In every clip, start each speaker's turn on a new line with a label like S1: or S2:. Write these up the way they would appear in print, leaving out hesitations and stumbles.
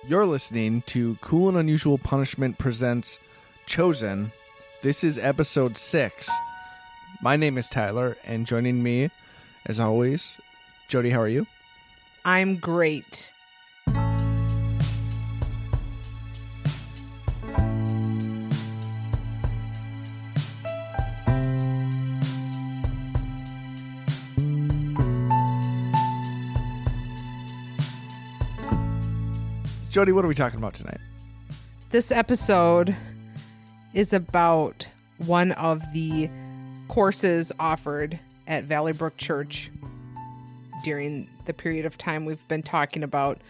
S1: You're listening to Cool and Unusual Punishment presents Chosen. This is episode 6. My name is Tyler, and joining me, as always, Jody, how are you?
S2: I'm great.
S1: Jody, what are we talking about tonight?
S2: This episode is about one of the courses offered at Valley Brook Church during the period of time we've been talking about.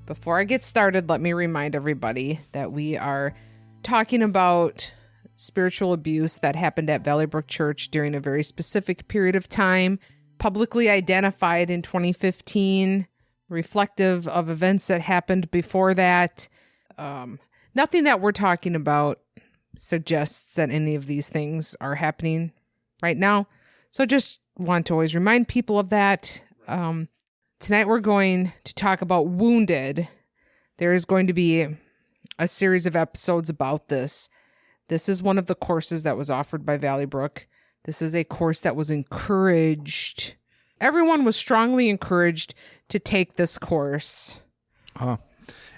S2: Before I get started, let me remind everybody that we are talking about spiritual abuse that happened at Valley Brook Church during a very specific period of time, publicly identified in 2015, reflective of events that happened before that. Nothing that we're talking about suggests that any of these things are happening right now. So just want to always remind people of that. Tonight we're going to talk about Wounded. There is going to be a series of episodes about this. This is one of the courses that was offered by Valley Brook. This is a course that was encouraged. Everyone was strongly encouraged to take this course.
S1: And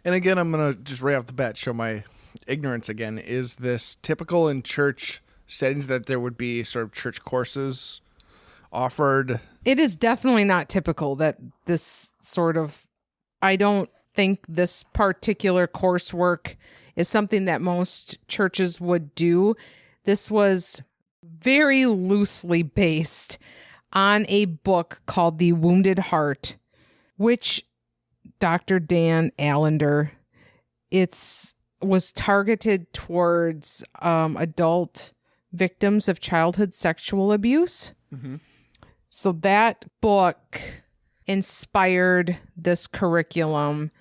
S1: again, I'm going to just right off the bat show my ignorance again. Is this typical in church settings that there would be sort of church courses offered?
S2: It is definitely not typical that this sort of, I don't think this particular coursework is something that most churches would do. This was very loosely based on a book called The Wounded Heart, which Dr. Dan Allender, was targeted towards adult victims of childhood sexual abuse. Mm-hmm. So that book inspired this curriculum.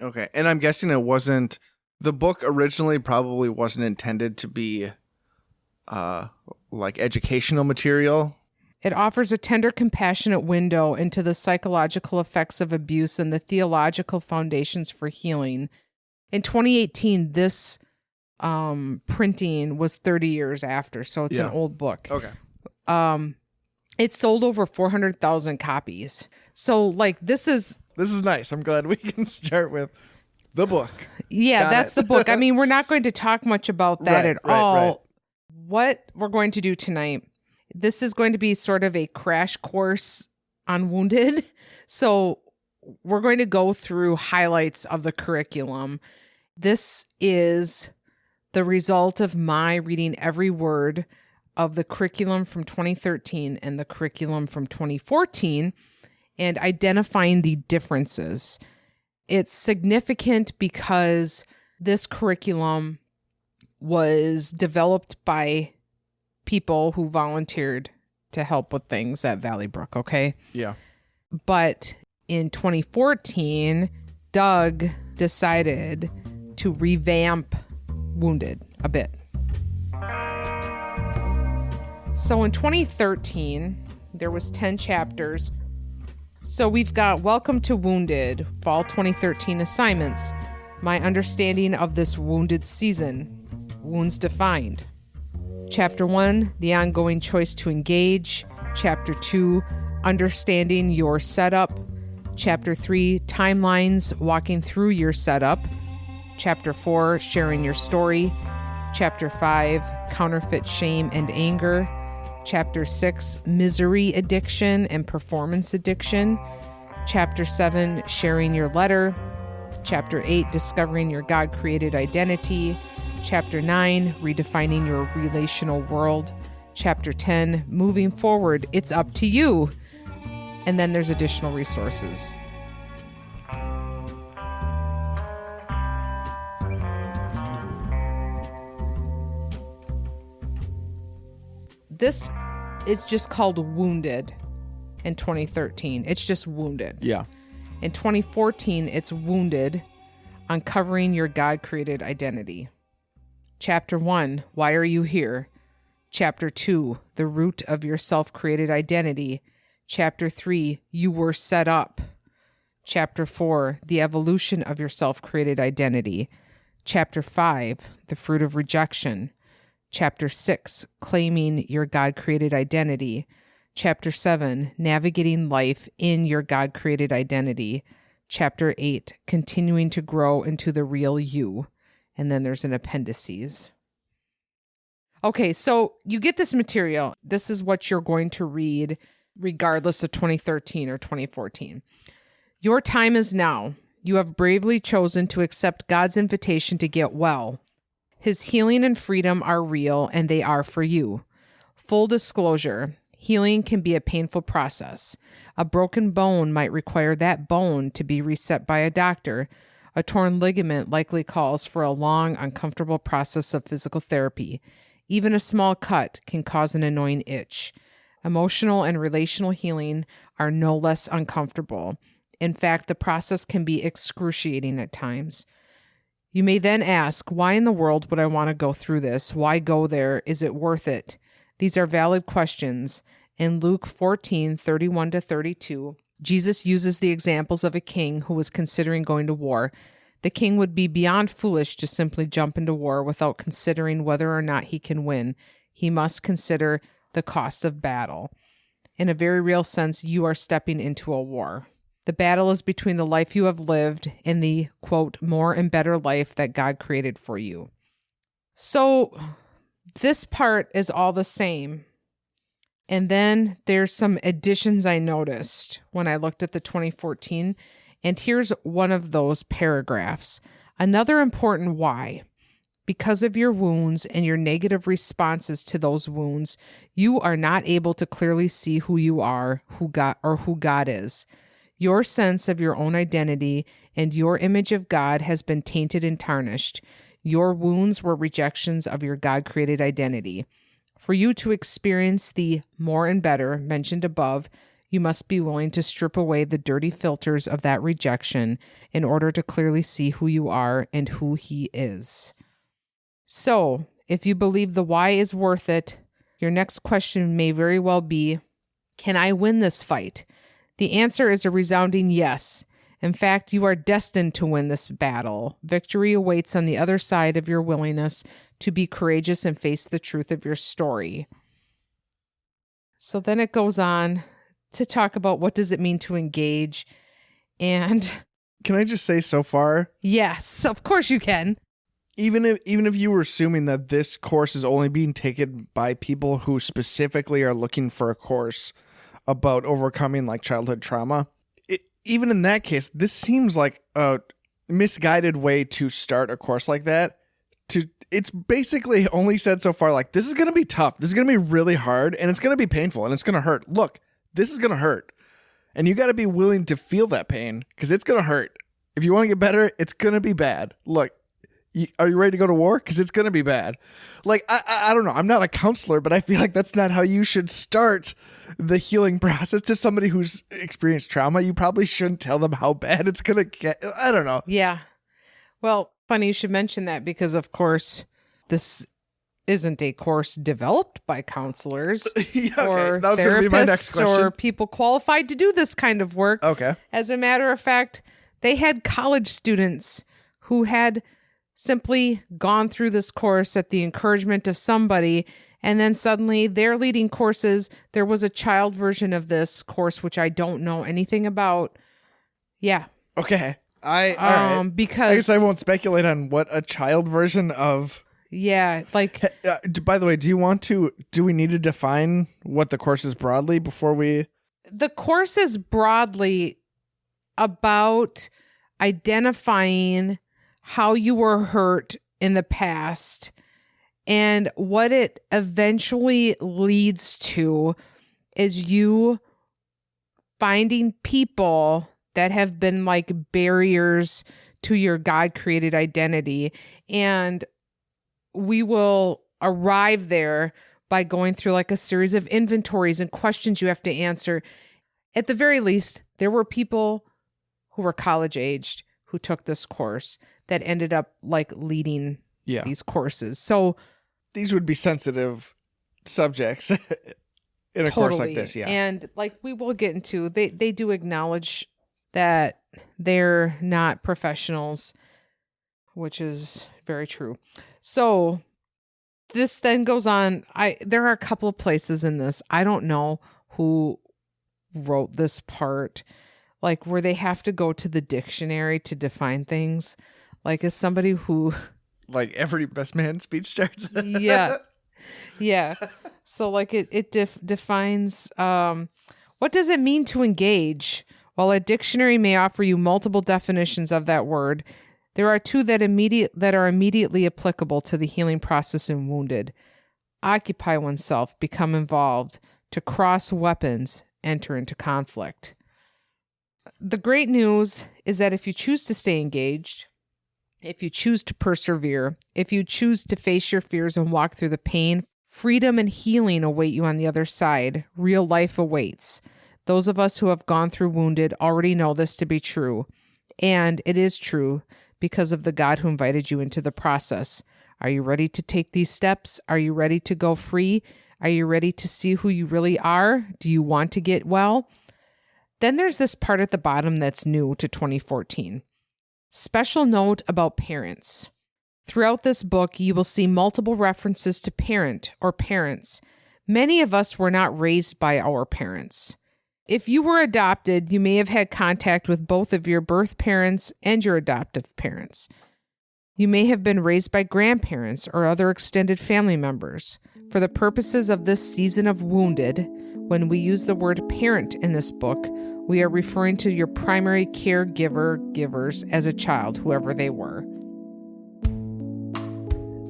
S1: Okay. And I'm guessing the book originally probably wasn't intended to be like educational material.
S2: It offers a tender, compassionate window into the psychological effects of abuse and the theological foundations for healing. In 2018, this printing was 30 years after, so it's an old book.
S1: Okay.
S2: It sold over 400,000 copies. So, like, this is
S1: nice. I'm glad we can start with the book.
S2: Yeah, that's the book. I mean, we're not going to talk much about that at all.
S1: Right.
S2: What we're going to do tonight, this is going to be sort of a crash course on Wounded. So we're going to go through highlights of the curriculum. This is the result of my reading every word of the curriculum from 2013 and the curriculum from 2014 and identifying the differences. It's significant because this curriculum was developed by people who volunteered to help with things at Valley Brook, okay?
S1: Yeah.
S2: But in 2014, Doug decided to revamp Wounded a bit. So in 2013, there was 10 chapters. So we've got Welcome to Wounded, Fall 2013 assignments, my understanding of this Wounded season, wounds defined. Chapter 1, the ongoing choice to engage. Chapter 2, understanding your setup. Chapter 3, timelines, walking through your setup. Chapter 4, sharing your story. Chapter 5, counterfeit shame and anger. Chapter 6, misery addiction and performance addiction. Chapter 7, sharing your letter. Chapter 8, discovering your God-created identity. Chapter 9, redefining your relational world. Chapter 10, moving forward, it's up to you. And then there's additional resources. This is just called Wounded in 2013. It's just Wounded.
S1: Yeah.
S2: In 2014, it's Wounded, Uncovering Your God-Created Identity. Chapter 1, Why Are You Here? Chapter 2, The Root of Your Self-Created Identity. Chapter 3, You Were Set Up. Chapter 4, the evolution of your self-created identity. Chapter 5, the fruit of rejection. Chapter 6, claiming your God-created identity. Chapter 7, navigating life in your God-created identity. Chapter 8, continuing to grow into the real you. And then there's an appendices. Okay, so you get this material. This is what you're going to read regardless of 2013 or 2014. Your time is now. You have bravely chosen to accept God's invitation to get well. His healing and freedom are real, and they are for you. Full disclosure, healing can be a painful process. A broken bone might require that bone to be reset by a doctor. A torn ligament likely calls for a long, uncomfortable process of physical therapy. Even a small cut can cause an annoying itch. Emotional and relational healing are no less uncomfortable. In fact, the process can be excruciating at times. You may then ask, why in the world would I want to go through this? Why go there? Is it worth it? These are valid questions. In Luke 14:31-32, Jesus uses the examples of a king who was considering going to war. The king would be beyond foolish to simply jump into war without considering whether or not he can win. He must consider the cost of battle. In a very real sense, you are stepping into a war. The battle is between the life you have lived and the, quote, more and better life that God created for you. So this part is all the same. And then there's some additions I noticed when I looked at the 2014. And here's one of those paragraphs. Another important why. Because of your wounds and your negative responses to those wounds, you are not able to clearly see who you are, who God is. Your sense of your own identity and your image of God has been tainted and tarnished. Your wounds were rejections of your God-created identity. For you to experience the more and better mentioned above, you must be willing to strip away the dirty filters of that rejection in order to clearly see who you are and who He is. So, if you believe the why is worth it, your next question may very well be, can I win this fight? The answer is a resounding yes. In fact, you are destined to win this battle. Victory awaits on the other side of your willingness to be courageous and face the truth of your story. So then it goes on to talk about what does it mean to engage. And
S1: Can I just say so far,
S2: yes, of course you can.
S1: even if you were assuming that this course is only being taken by people who specifically are looking for a course about overcoming like childhood trauma, even in that case, this seems like a misguided way to start a course like that. It's basically only said so far, like, this is going to be tough. This is going to be really hard, and it's going to be painful, and it's going to hurt. Look, this is going to hurt. And you got to be willing to feel that pain because it's going to hurt. If you want to get better, it's going to be bad. Look, are you ready to go to war? Because it's going to be bad. Like, I don't know. I'm not a counselor, but I feel like that's not how you should start the healing process to somebody who's experienced trauma. You probably shouldn't tell them how bad it's going to get. I don't know.
S2: Yeah. Well, funny you should mention that because, of course, this isn't a course developed by counselors
S1: Yeah, okay.
S2: or
S1: That was going to be my next
S2: therapists
S1: question.
S2: or people qualified to do this kind of work.
S1: Okay.
S2: As a matter of fact, they had college students who had simply gone through this course at the encouragement of somebody, and then suddenly they're leading courses. There was a child version of this course, which I don't know anything about. Yeah.
S1: Okay. All right.
S2: Because
S1: I guess I won't speculate on what a child version of.
S2: Yeah, like
S1: By the way, do we need to define what the course is broadly before we?
S2: the course is broadly about identifying how you were hurt in the past and what it eventually leads to is you finding people that have been like barriers to your God-created identity. And we will arrive there by going through like a series of inventories and questions you have to answer. At the very least, there were people who were college aged who took this course that ended up like leading these courses. So
S1: these would be sensitive subjects in a course like this. Yeah.
S2: And like we will get into, they do acknowledge that they're not professionals, which is very true. So this then goes on. There are a couple of places in this. I don't know who wrote this part, like where they have to go to the dictionary to define things. Like as somebody who
S1: like every best man speech starts.
S2: Yeah. So like it defines what does it mean to engage? While a dictionary may offer you multiple definitions of that word, there are two that are immediately applicable to the healing process in wounded. Occupy oneself, become involved, to cross weapons, enter into conflict. The great news is that if you choose to stay engaged, if you choose to persevere, if you choose to face your fears and walk through the pain, freedom and healing await you on the other side. Real life awaits. Those of us who have gone through wounded already know this to be true. And it is true because of the God who invited you into the process. Are you ready to take these steps? Are you ready to go free? Are you ready to see who you really are? Do you want to get well? Then there's this part at the bottom that's new to 2014. Special note about parents. Throughout this book, you will see multiple references to parent or parents. Many of us were not raised by our parents. If you were adopted, you may have had contact with both of your birth parents and your adoptive parents. You may have been raised by grandparents or other extended family members. For the purposes of this season of Wounded, when we use the word parent in this book, we are referring to your primary givers as a child, whoever they were.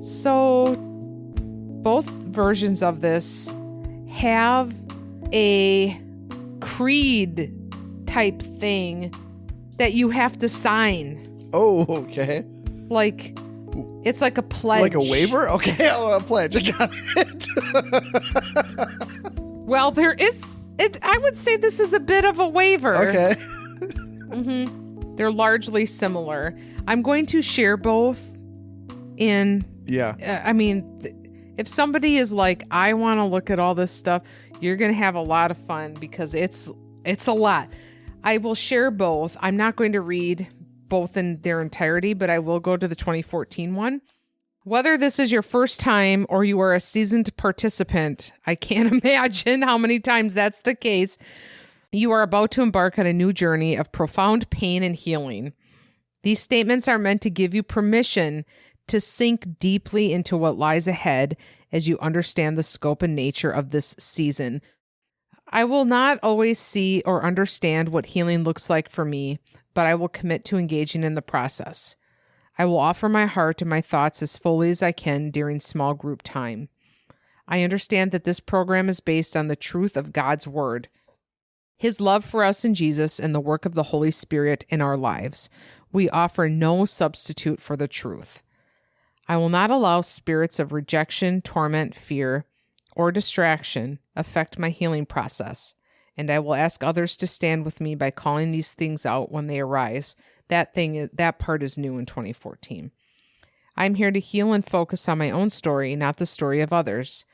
S2: So, both versions of this have a creed type thing that you have to sign.
S1: Oh, okay.
S2: Like, it's like a pledge.
S1: Like a waiver? Okay, a pledge. I got it.
S2: Well, there is, I would say this is a bit of a waiver.
S1: Okay.
S2: Mm-hmm. They're largely similar. I'm going to share both in...
S1: Yeah.
S2: I mean, if somebody is like, I want to look at all this stuff, you're going to have a lot of fun because it's a lot. I will share both. I'm not going to read both in their entirety, but I will go to the 2014 one. Whether this is your first time or you are a seasoned participant, I can't imagine how many times that's the case. You are about to embark on a new journey of profound pain and healing. These statements are meant to give you permission to sink deeply into what lies ahead as you understand the scope and nature of this season. I will not always see or understand what healing looks like for me, but I will commit to engaging in the process. I will offer my heart and my thoughts as fully as I can during small group time. I understand that this program is based on the truth of God's Word, His love for us in Jesus, and the work of the Holy Spirit in our lives. We offer no substitute for the truth. I will not allow spirits of rejection, torment, fear, or distraction affect my healing process, and I will ask others to stand with me by calling these things out when they arise. That part is new in 2014. I'm here to heal and focus on my own story, not the story of others.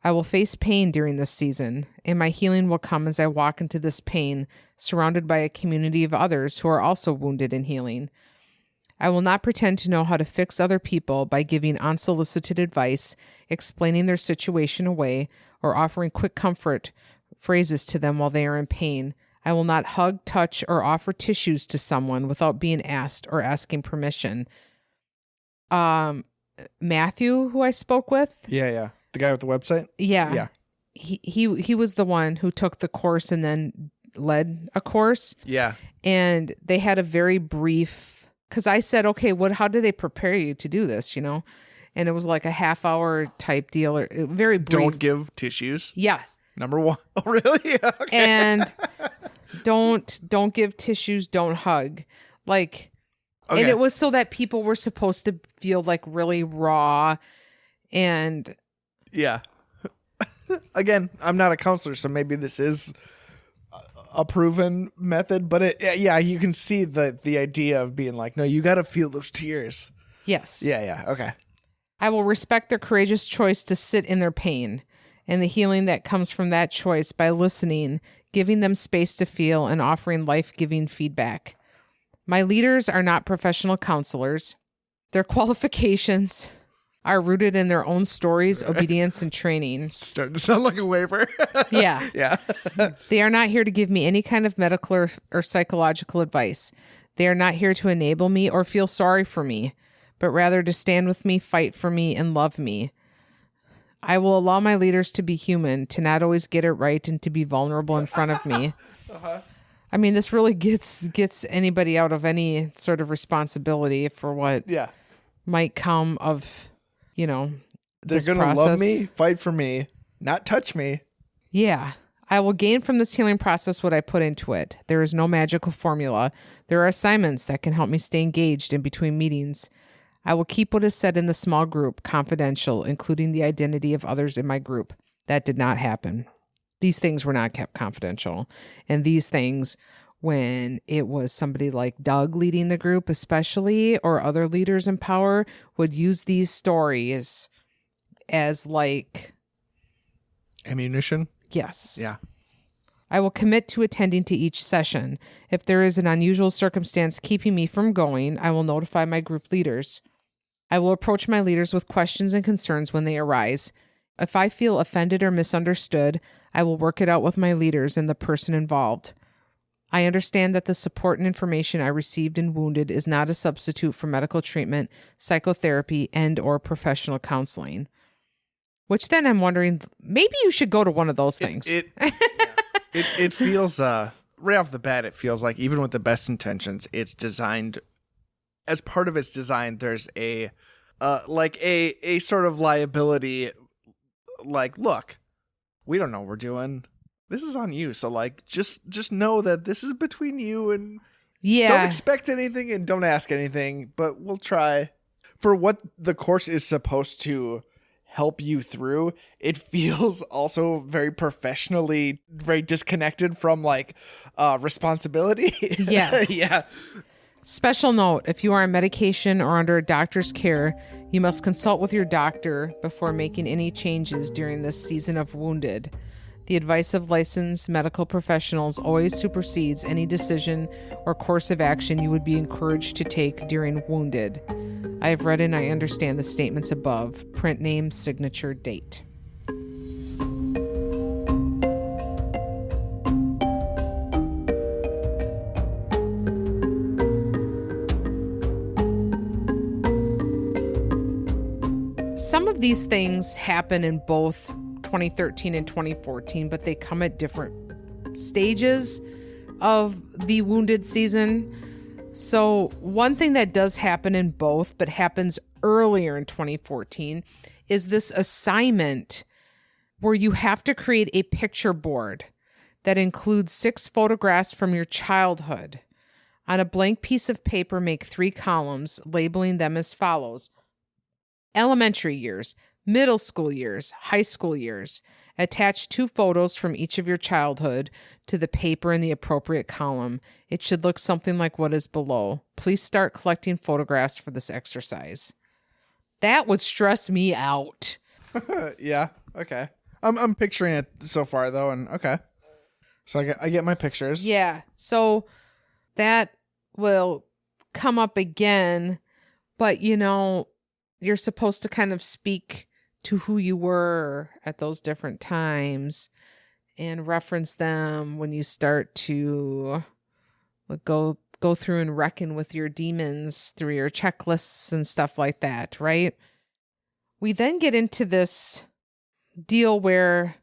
S2: I will face pain during this season, and my healing will come as I walk into this pain, surrounded by a community of others who are also wounded in healing. I will not pretend to know how to fix other people by giving unsolicited advice, explaining their situation away, or offering quick comfort phrases to them while they are in pain. I will not hug, touch, or offer tissues to someone without being asked or asking permission. Matthew, who I spoke with.
S1: Yeah. The guy with the website?
S2: Yeah. He was the one who took the course and then led a course.
S1: Yeah.
S2: And they had a very brief... Because I said, okay, how do they prepare you to do this, And it was like a half-hour type deal, or very brief.
S1: Don't give tissues.
S2: Yeah.
S1: Number one. Oh, really? Okay.
S2: And don't give tissues, don't hug. Like, okay. And it was so that people were supposed to feel like really raw and...
S1: Yeah. Again, I'm not a counselor, so maybe this is... a proven method, but you can see the idea of being like, no, you got to feel those tears.
S2: Yes.
S1: Yeah. Okay.
S2: I will respect their courageous choice to sit in their pain and the healing that comes from that choice by listening, giving them space to feel, and offering life-giving feedback. My leaders are not professional counselors. Their qualifications are rooted in their own stories, obedience, and training.
S1: Starting to sound like a waiver.
S2: Yeah.
S1: Yeah.
S2: They are not here to give me any kind of medical or psychological advice. They are not here to enable me or feel sorry for me, but rather to stand with me, fight for me, and love me. I will allow my leaders to be human, to not always get it right, and to be vulnerable in front of me. I mean, this really gets anybody out of any sort of responsibility for what might come of,
S1: They're
S2: this
S1: going to
S2: process.
S1: love me, fight for me, not touch me.
S2: Yeah. I will gain from this healing process what I put into it. There is no magical formula. There are assignments that can help me stay engaged in between meetings. I will keep what is said in the small group confidential, including the identity of others in my group. That did not happen. These things were not kept confidential. And these things, when it was somebody like Doug leading the group especially, or other leaders in power, would use these stories as like...
S1: ammunition?
S2: Yes.
S1: Yeah.
S2: I will commit to attending to each session. If there is an unusual circumstance keeping me from going, I will notify my group leaders. I will approach my leaders with questions and concerns when they arise. If I feel offended or misunderstood, I will work it out with my leaders and the person involved. I understand that the support and information I received in Wounded is not a substitute for medical treatment, psychotherapy, and/or professional counseling. Which then I'm wondering, maybe you should go to one of those things.
S1: It feels, right off the bat, it feels like even with the best intentions, it's designed, as part of its design, there's a sort of liability, like, look, we don't know what we're doing. This is on you. So like, just know that this is between you and don't expect anything and don't ask anything, but we'll try. For what the course is supposed to help you through, it feels also very professionally, very disconnected from like responsibility.
S2: Yeah.
S1: Yeah.
S2: Special note, if you are on medication or under a doctor's care, you must consult with your doctor before making any changes during this season of Wounded. The advice of licensed medical professionals always supersedes any decision or course of action you would be encouraged to take during Wounded. I have read and I understand the statements above. Print name, signature, date. Some of these things happen in both 2013 and 2014, but they come at different stages of the Wounded season. So one thing that does happen in both, but happens earlier in 2014, is this assignment where you have to create a picture board that includes 6 photographs from your childhood. On a blank piece of paper, make 3 columns, labeling them as follows: elementary years, middle school years, high school years. Attach 2 photos from each of your childhood to the paper in the appropriate column. It should look something like what is below. Please start collecting photographs for this exercise. That would stress me out.
S1: Yeah. Okay. I'm picturing it so far though, and okay. So I get my pictures.
S2: Yeah. So that will come up again, but you're supposed to kind of speak to who you were at those different times and reference them when you start to go through and reckon with your demons through your checklists and stuff like that, right? We then get into this deal where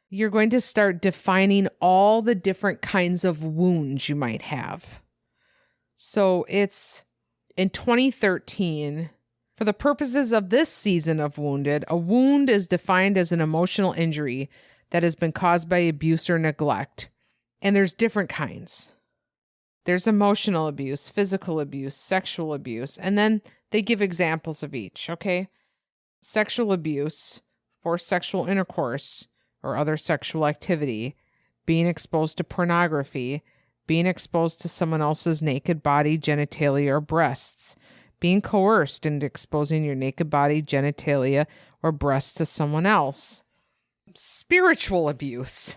S2: you're going to start defining all the different kinds of wounds you might have. So it's in 2013... For the purposes of this season of Wounded, a wound is defined as an emotional injury that has been caused by abuse or neglect. And there's different kinds. There's emotional abuse, physical abuse, sexual abuse, and then they give examples of each, okay? Sexual abuse, forced sexual intercourse or other sexual activity, being exposed to pornography, being exposed to someone else's naked body, genitalia, or breasts, being coerced into exposing your naked body, genitalia, or breasts to someone else. Spiritual abuse,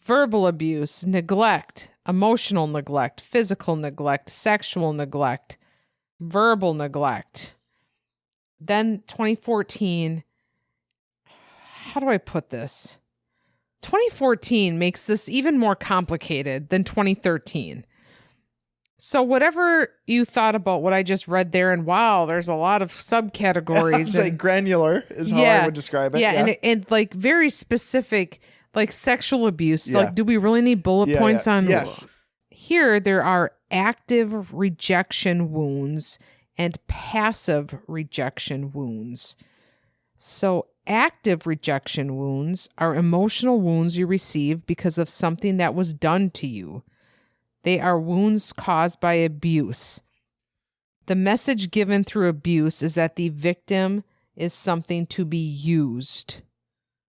S2: verbal abuse, neglect, emotional neglect, physical neglect, sexual neglect, verbal neglect. Then 2014, how do I put this? 2014 makes this even more complicated than 2013. So whatever you thought about what I just read there, and wow, there's a lot of subcategories.
S1: It's like granular is how I would describe it.
S2: Yeah, and like very specific, like sexual abuse.
S1: Yeah.
S2: Like, do we really need bullet points on?
S1: Yes.
S2: Here, there are active rejection wounds and passive rejection wounds. So active rejection wounds are emotional wounds you receive because of something that was done to you. They are wounds caused by abuse. The message given through abuse is that the victim is something to be used.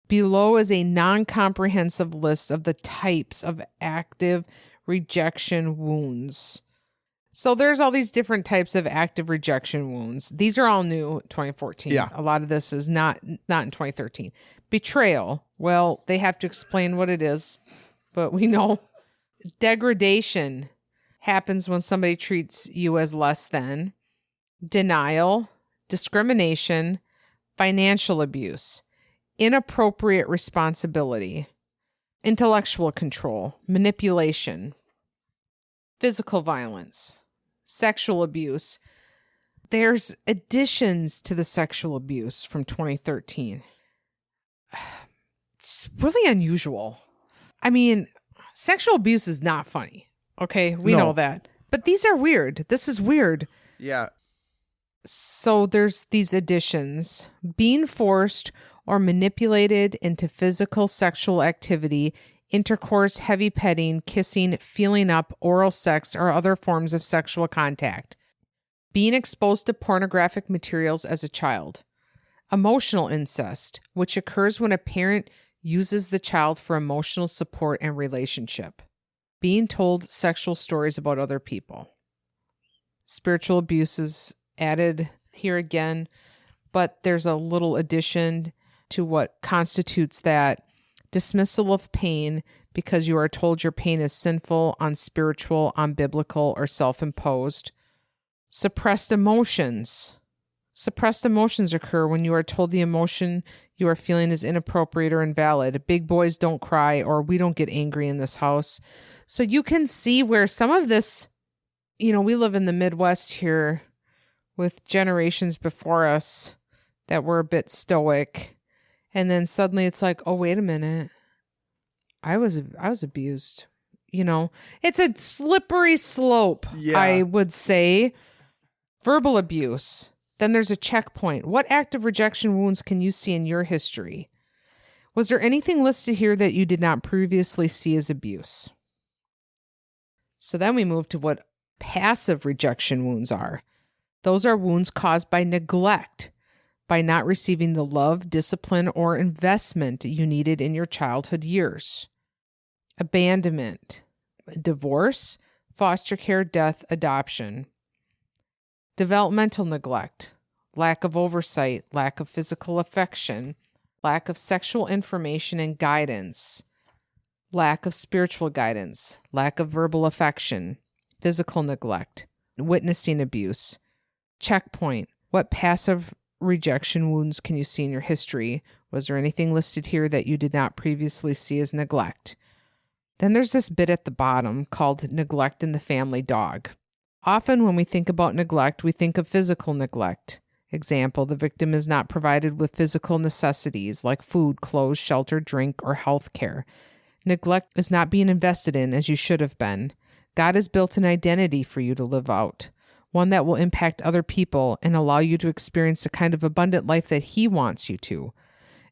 S2: Below is a non-comprehensive list of the types of active rejection wounds. So there's all these different types of active rejection wounds. These are all new 2014.
S1: Yeah.
S2: A lot of this is not in 2013. Betrayal. Well, they have to explain what it is, but we know. Degradation happens when somebody treats you as less than. Denial, discrimination, financial abuse, inappropriate responsibility, intellectual control, manipulation, physical violence, sexual abuse. There's additions to the sexual abuse from 2013. It's really unusual. I mean, sexual abuse is not funny. Okay, we know that. But these are weird. This is weird.
S1: Yeah.
S2: So there's these additions. Being forced or manipulated into physical sexual activity, intercourse, heavy petting, kissing, feeling up, oral sex, or other forms of sexual contact. Being exposed to pornographic materials as a child. Emotional incest, which occurs when a parent uses the child for emotional support and relationship. Being told sexual stories about other people. Spiritual abuse is added here again, but there's a little addition to what constitutes that. Dismissal of pain because you are told your pain is sinful, unspiritual, unbiblical, or self-imposed. Suppressed emotions. Suppressed emotions occur when you are told the emotion you are feeling is inappropriate or invalid. Big boys don't cry, or we don't get angry in this house. So you can see where some of this, we live in the Midwest here with generations before us that were a bit stoic. And then suddenly it's like, oh, wait a minute. I was abused. It's a slippery slope, I would say. Verbal abuse. Then there's a checkpoint. What active rejection wounds can you see in your history? Was there anything listed here that you did not previously see as abuse? So then we move to what passive rejection wounds are. Those are wounds caused by neglect, by not receiving the love, discipline, or investment you needed in your childhood years. Abandonment, divorce, foster care, death, adoption. Developmental neglect, lack of oversight, lack of physical affection, lack of sexual information and guidance, lack of spiritual guidance, lack of verbal affection, physical neglect, witnessing abuse. Checkpoint, what passive rejection wounds can you see in your history? Was there anything listed here that you did not previously see as neglect? Then there's this bit at the bottom called neglect in the family dog. Often when we think about neglect, we think of physical neglect. Example, the victim is not provided with physical necessities like food, clothes, shelter, drink, or health care. Neglect is not being invested in as you should have been. God has built an identity for you to live out, one that will impact other people and allow you to experience the kind of abundant life that He wants you to.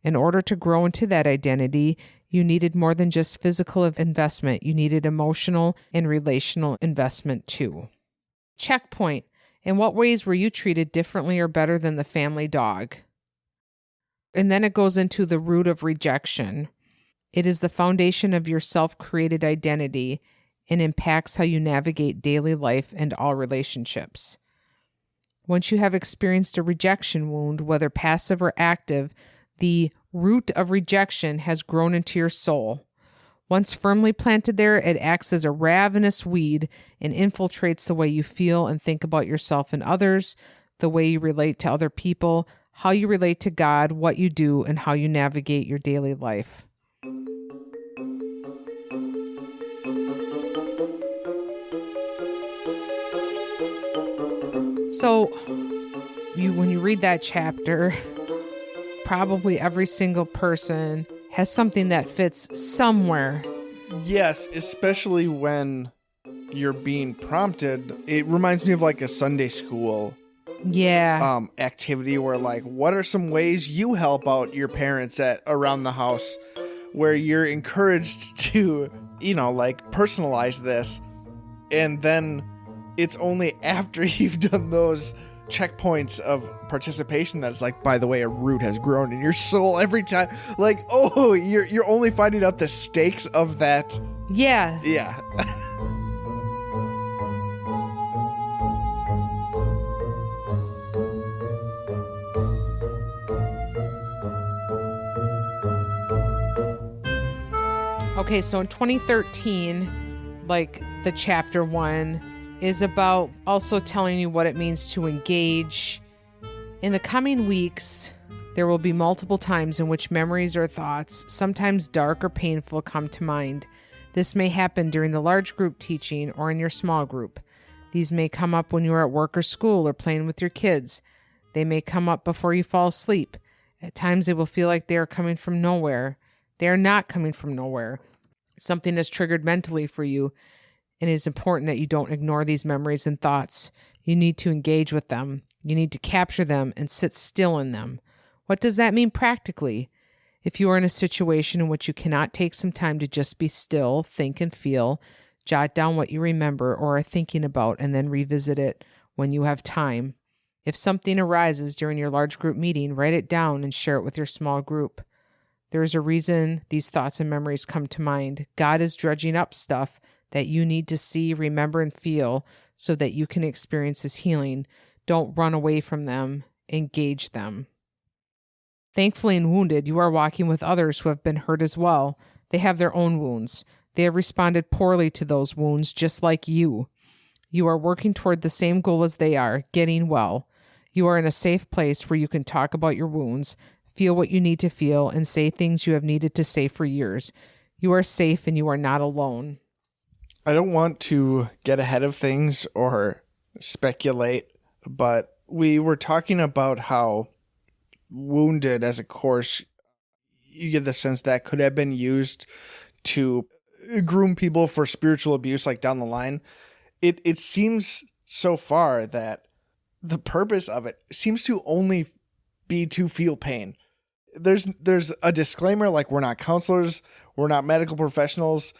S2: In order to grow into that identity, you needed more than just physical investment. You needed emotional and relational investment too. Checkpoint. In what ways were you treated differently or better than the family dog? And then it goes into the root of rejection. It is the foundation of your self-created identity and impacts how you navigate daily life and all relationships. Once you have experienced a rejection wound, whether passive or active, the root of rejection has grown into your soul. Once firmly planted there, it acts as a ravenous weed and infiltrates the way you feel and think about yourself and others, the way you relate to other people, how you relate to God, what you do, and how you navigate your daily life. So, when you read that chapter, probably every single person has something that fits somewhere.
S1: Yes, especially when you're being prompted. It reminds me of like a Sunday school activity where like, what are some ways you help out your parents at around the house, where you're encouraged to, like personalize this. And then it's only after you've done those checkpoints of participation that it's like, by the way, a root has grown in your soul every time. Like, oh, you're only finding out the stakes of that.
S2: Yeah.
S1: Yeah.
S2: Okay, so in 2013, like the chapter 1 is about also telling you what it means to engage. In the coming weeks, there will be multiple times in which memories or thoughts, sometimes dark or painful, come to mind. This may happen during the large group teaching or in your small group. These may come up when you are at work or school or playing with your kids. They may come up before you fall asleep. At times they will feel like they are coming from nowhere. They are not coming from nowhere. Something is triggered mentally for you, and it is important that you don't ignore these memories and thoughts. You need to engage with them. You need to capture them and sit still in them. What does that mean practically? If you are in a situation in which you cannot take some time to just be still, think and feel, jot down what you remember or are thinking about and then revisit it when you have time. If something arises during your large group meeting, write it down and share it with your small group. There is a reason these thoughts and memories come to mind. God is dredging up stuff that you need to see, remember, and feel so that you can experience His healing. Don't run away from them. Engage them. Thankfully and wounded, you are walking with others who have been hurt as well. They have their own wounds. They have responded poorly to those wounds, just like you. You are working toward the same goal as they are, getting well. You are in a safe place where you can talk about your wounds, feel what you need to feel, and say things you have needed to say for years. You are safe and you are not alone.
S1: I don't want to get ahead of things or speculate, but we were talking about how wounded as a course, you get the sense that could have been used to groom people for spiritual abuse, like down the line. It seems so far that the purpose of it seems to only be to feel pain. There's a disclaimer, like, we're not counselors, we're not medical professionals.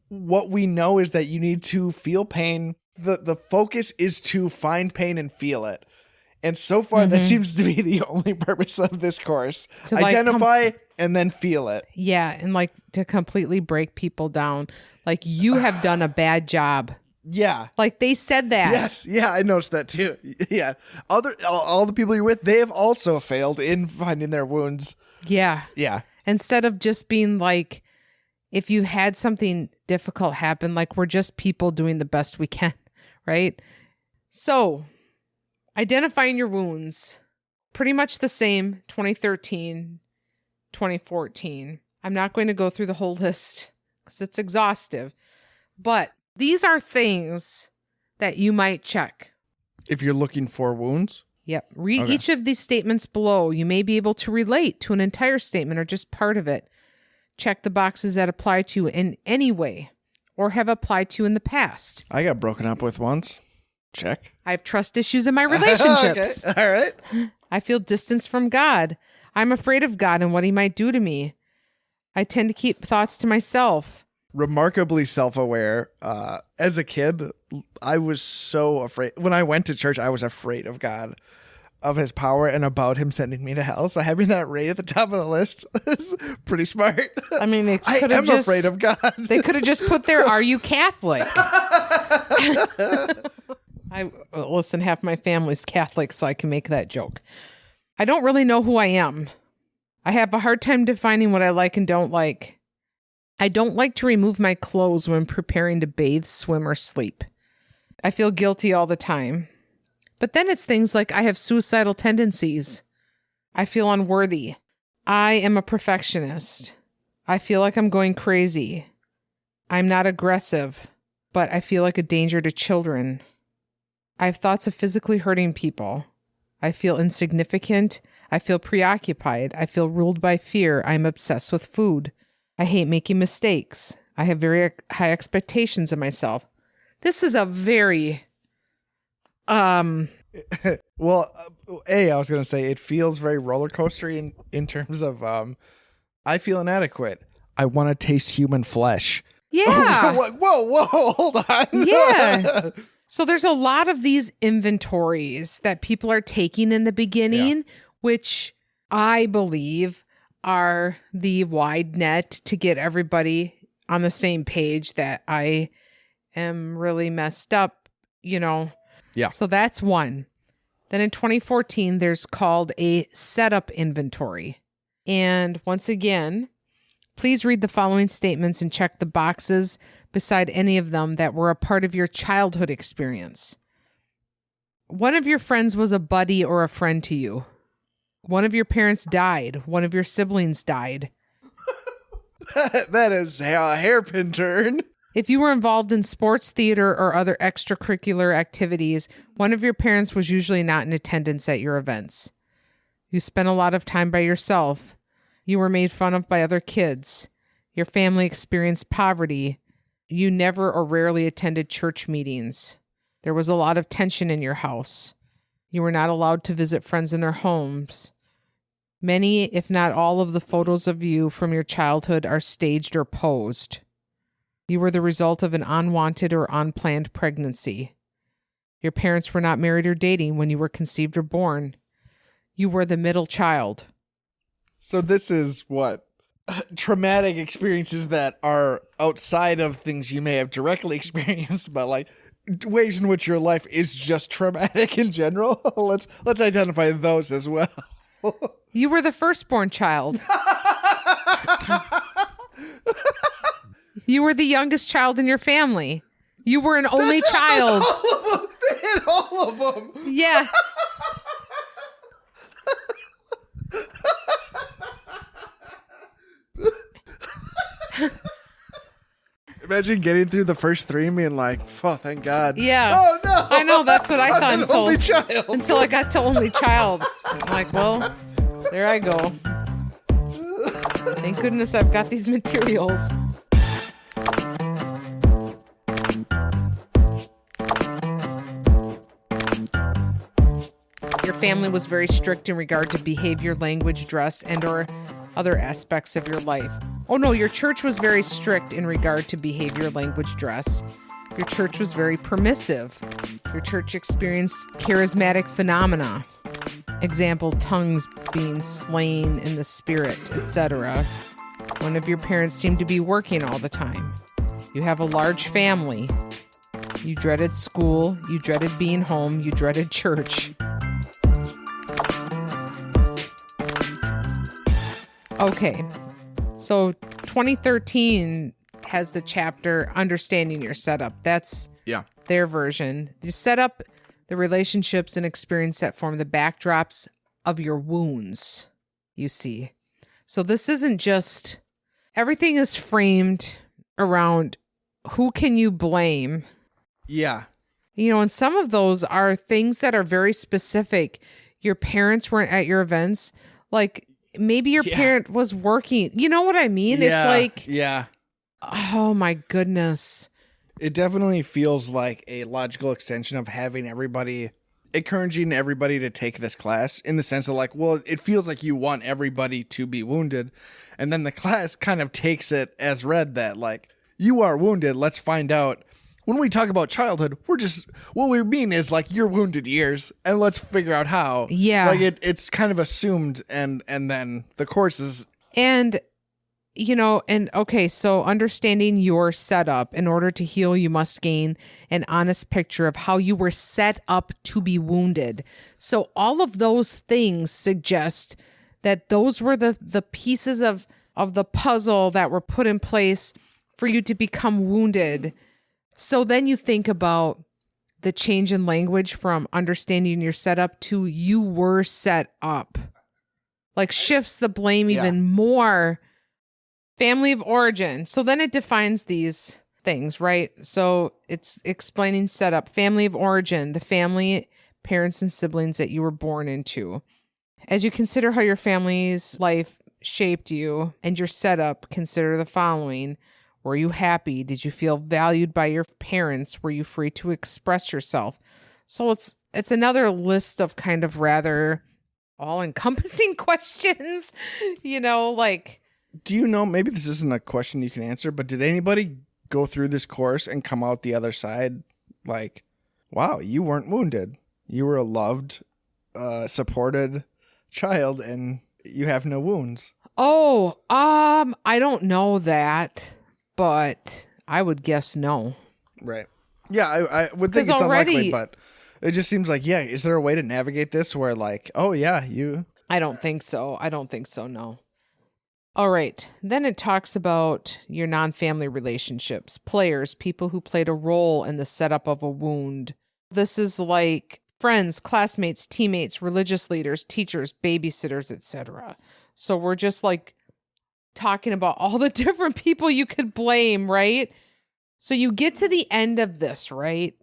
S1: What we know is that you need to feel pain. The focus is to find pain and feel it. And so far, that seems to be the only purpose of this course. To identify and then feel it.
S2: Yeah, and like to completely break people down. Like, you have done a bad job.
S1: Yeah.
S2: Like, they said that.
S1: Yes. Yeah, I noticed that too. Yeah. All the people you're with, they have also failed in finding their wounds.
S2: Yeah.
S1: Yeah.
S2: Instead of just being like, if you had something difficult happen, like, we're just people doing the best we can, right? So, identifying your wounds, pretty much the same, 2013, 2014. I'm not going to go through the whole list because it's exhaustive, but these are things that you might check.
S1: If you're looking for wounds?
S2: Yep. Read each of these statements below. You may be able to relate to an entire statement or just part of it. Check the boxes that apply to you in any way or have applied to you in the past.
S1: I got broken up with once. Check.
S2: I have trust issues in my relationships.
S1: Okay. All right.
S2: I feel distance from God. I'm afraid of God and what He might do to me. I tend to keep thoughts to myself.
S1: Remarkably self-aware. As a kid, I was so afraid. When I went to church, I was afraid of God, of His power, and about Him sending me to hell. So having that right at the top of the list is pretty smart.
S2: I mean, they
S1: I am afraid of God.
S2: They could have just put there, "Are you Catholic?" Listen, half my family's Catholic, so I can make that joke. I don't really know who I am. I have a hard time defining what I like and don't like. I don't like to remove my clothes when preparing to bathe, swim, or sleep. I feel guilty all the time. But then it's things like I have suicidal tendencies. I feel unworthy. I am a perfectionist. I feel like I'm going crazy. I'm not aggressive, but I feel like a danger to children. I have thoughts of physically hurting people. I feel insignificant. I feel preoccupied. I feel ruled by fear. I'm obsessed with food. I hate making mistakes. I have very high expectations of myself. This is a very,
S1: Well, I was going to say it feels very roller coastery in terms of, I feel inadequate. I want to taste human flesh.
S2: yeah.
S1: Whoa, hold on.
S2: Yeah. So there's a lot of these inventories that people are taking in the beginning, which I believe are the wide net to get everybody on the same page that I am really messed up, Yeah. So that's one. Then in 2014, there's called a setup inventory. And once again, please read the following statements and check the boxes beside any of them that were a part of your childhood experience. One of your friends was a buddy or a friend to you. One of your parents died. One of your siblings died.
S1: That is a hairpin turn.
S2: If you were involved in sports, theater, or other extracurricular activities, one of your parents was usually not in attendance at your events. You spent a lot of time by yourself. You were made fun of by other kids. Your family experienced poverty. You never or rarely attended church meetings. There was a lot of tension in your house. You were not allowed to visit friends in their homes. Many, if not all, of the photos of you from your childhood are staged or posed. You were the result of an unwanted or unplanned pregnancy. Your parents were not married or dating when you were conceived or born. You were the middle child.
S1: So this is what? Traumatic experiences that are outside of things you may have directly experienced, but like ways in which your life is just traumatic in general. Let's identify those as well.
S2: You were the firstborn child. You were the youngest child in your family. You were an only child.
S1: They hit all of them.
S2: Yeah.
S1: Imagine getting through the first three and being like, oh, thank God.
S2: Yeah.
S1: Oh, no.
S2: I know, that's what I thought
S1: only child.
S2: until I got to only child. I'm like, well, there I go. Thank goodness I've got these materials. Your family was very strict in regard to behavior, language, dress, and or other aspects of your life. Oh no, your church was very strict in regard to behavior, language, dress. Your church was very permissive. Your church experienced charismatic phenomena. Example, tongues being slain in the spirit, etc. One of your parents seemed to be working all the time. You have a large family. You dreaded school. You dreaded being home. You dreaded church. Okay, so 2013 has the chapter Understanding Your Setup. That's their version. You set up the relationships and experience that form the backdrops of your wounds, you see. So this isn't just, everything is framed around who can you blame.
S1: Yeah.
S2: And some of those are things that are very specific. Your parents weren't at your events. Like, maybe your parent was working. You know what I mean?
S1: Yeah,
S2: it's like,
S1: yeah.
S2: Oh my goodness.
S1: It definitely feels like a logical extension of having encouraging everybody to take this class, in the sense of like, well, it feels like you want everybody to be wounded. And then the class kind of takes it as read that like, you are wounded. Let's find out. When we talk about childhood, what we mean is like your wounded years, and let's figure out how.
S2: Yeah.
S1: Like it's kind of assumed, and then the course is.
S2: And, okay, so understanding your setup. In order to heal, you must gain an honest picture of how you were set up to be wounded. So all of those things suggest that those were the pieces of of the puzzle that were put in place for you to become wounded. So then you think about the change in language from understanding your setup to you were set up. Like shifts the blame even more. Family of origin. So then it defines these things, right? So it's explaining setup. Family of origin, the family, parents, and siblings that you were born into. As you consider how your family's life shaped you and your setup, consider the following. Were you happy? Did you feel valued by your parents? Were you free to express yourself? So it's another list of kind of rather all-encompassing questions, like...
S1: Do you know, maybe this isn't a question you can answer, but did anybody go through this course and come out the other side like, wow, you weren't wounded. You were a loved, supported child and you have no wounds?
S2: Oh, I don't know that, but I would guess no.
S1: Right. Yeah, I would think it's unlikely, but it just seems like, is there a way to navigate this where like, oh yeah, you...
S2: I don't think so, no. All right. Then it talks about your non-family relationships, players, people who played a role in the setup of a wound. This is like friends, classmates, teammates, religious leaders, teachers, babysitters, etc. So we're just like talking about all the different people you could blame, right? So you get to the end of this, right?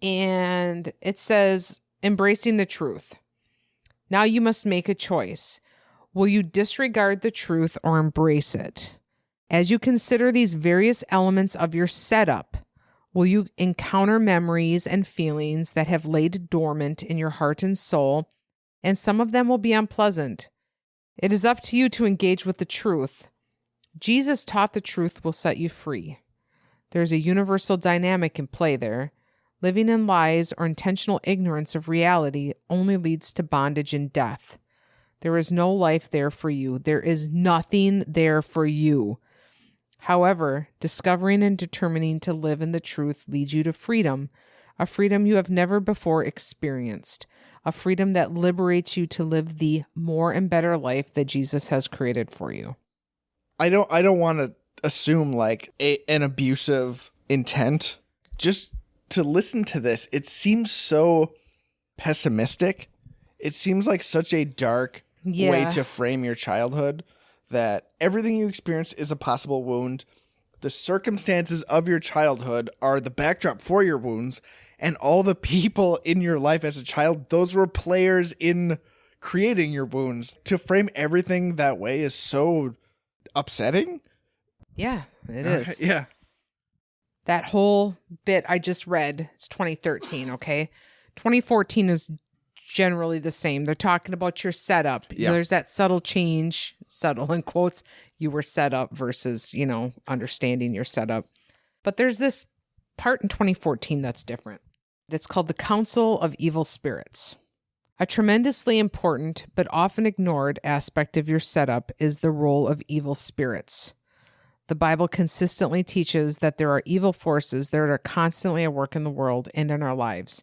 S2: And it says, embracing the truth. Now you must make a choice. Will you disregard the truth or embrace it? As you consider these various elements of your setup, will you encounter memories and feelings that have laid dormant in your heart and soul, and some of them will be unpleasant? It is up to you to engage with the truth. Jesus taught the truth will set you free. There's a universal dynamic in play there. Living in lies or intentional ignorance of reality only leads to bondage and death. There is no life there for you. There is nothing there for you. However, discovering and determining to live in the truth leads you to freedom, a freedom you have never before experienced, a freedom that liberates you to live the more and better life that Jesus has created for you.
S1: I don't want to assume like an abusive intent. Just to listen to this, it seems so pessimistic. It seems like such a dark way to frame your childhood, that everything you experience is a possible wound. The circumstances of your childhood are the backdrop for your wounds, and all the people in your life as a child, those were players in creating your wounds. To frame everything that way is so upsetting.
S2: Yeah, it is.
S1: Yeah.
S2: That whole bit I just read, it's 2013, okay? 2014 is generally the same. They're talking about your setup.
S1: Yeah.
S2: There's that subtle change, subtle in quotes, you were set up versus, understanding your setup. But there's this part in 2014 that's different. It's called the Council of Evil Spirits. A tremendously important but often ignored aspect of your setup is the role of evil spirits. The Bible consistently teaches that there are evil forces that are constantly at work in the world and in our lives.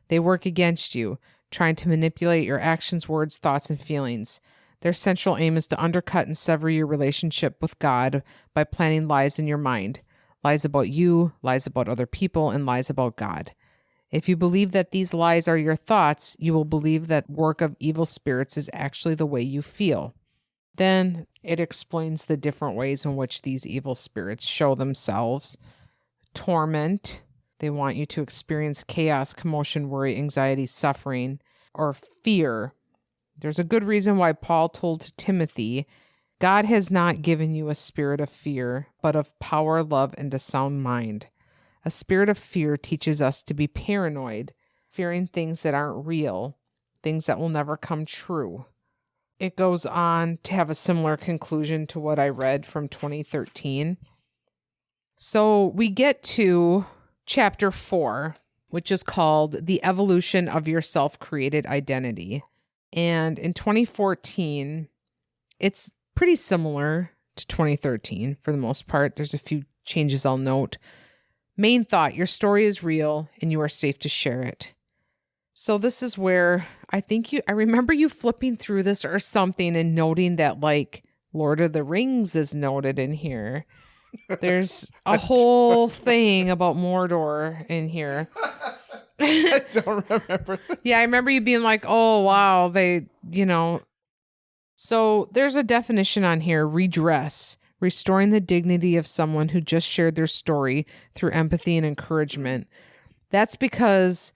S2: They work against you, trying to manipulate your actions, words, thoughts, and feelings. Their central aim is to undercut and sever your relationship with God by planting lies in your mind. Lies about you, lies about other people, and lies about God. If you believe that these lies are your thoughts, you will believe that work of evil spirits is actually the way you feel. Then it explains the different ways in which these evil spirits show themselves. Torment. They want you to experience chaos, commotion, worry, anxiety, suffering, or fear. There's a good reason why Paul told Timothy, God has not given you a spirit of fear, but of power, love, and a sound mind. A spirit of fear teaches us to be paranoid, fearing things that aren't real, things that will never come true. It goes on to have a similar conclusion to what I read from 2013. So we get to Chapter 4, which is called The Evolution of Your Self-Created Identity. And in 2014, it's pretty similar to 2013 for the most part. There's a few changes I'll note. Main thought, your story is real and you are safe to share it. So this is where I remember you flipping through this or something and noting that like Lord of the Rings is noted in here. There's a whole thing about Mordor in here.
S1: I don't remember.
S2: Yeah, I remember you being like, oh, wow, So there's a definition on here, redress, restoring the dignity of someone who just shared their story through empathy and encouragement. That's because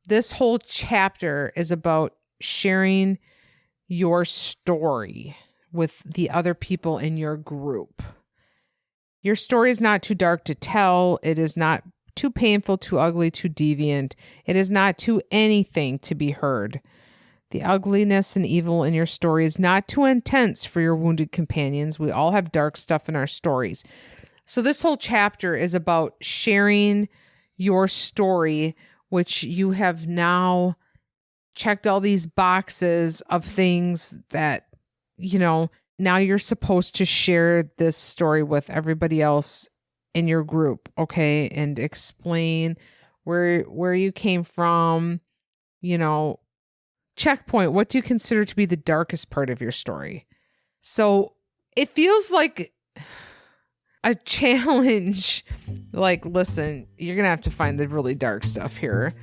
S2: this whole chapter is about sharing your story with the other people in your group. Your story is not too dark to tell. It is not too painful, too ugly, too deviant. It is not too anything to be heard. The ugliness and evil in your story is not too intense for your wounded companions. We all have dark stuff in our stories. So this whole chapter is about sharing your story, which you have now checked all these boxes of things that, now you're supposed to share this story with everybody else in your group, okay? And explain where you came from, checkpoint. What do you consider to be the darkest part of your story? So it feels like a challenge. Like, listen, you're going to have to find the really dark stuff here.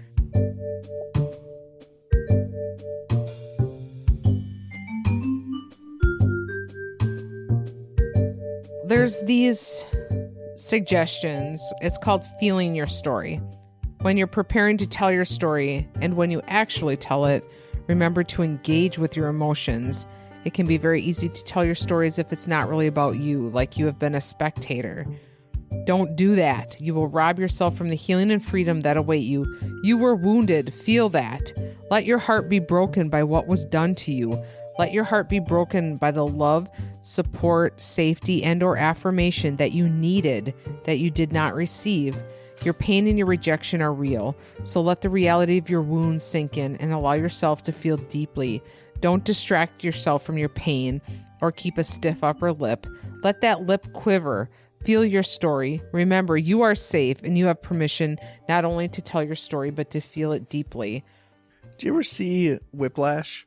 S2: There's these suggestions. It's called feeling your story. When you're preparing to tell your story and when you actually tell it, remember to engage with your emotions. It can be very easy to tell your story as if it's not really about you, like you have been a spectator. Don't do that. You will rob yourself from the healing and freedom that await you. You were wounded. Feel that. Let your heart be broken by what was done to you. Let your heart be broken by the love, support, safety, and or affirmation that you needed, that you did not receive. Your pain and your rejection are real, so let the reality of your wounds sink in and allow yourself to feel deeply. Don't distract yourself from your pain or keep a stiff upper lip. Let that lip quiver. Feel your story. Remember, you are safe and you have permission not only to tell your story, but to feel it deeply.
S1: Do you ever see Whiplash?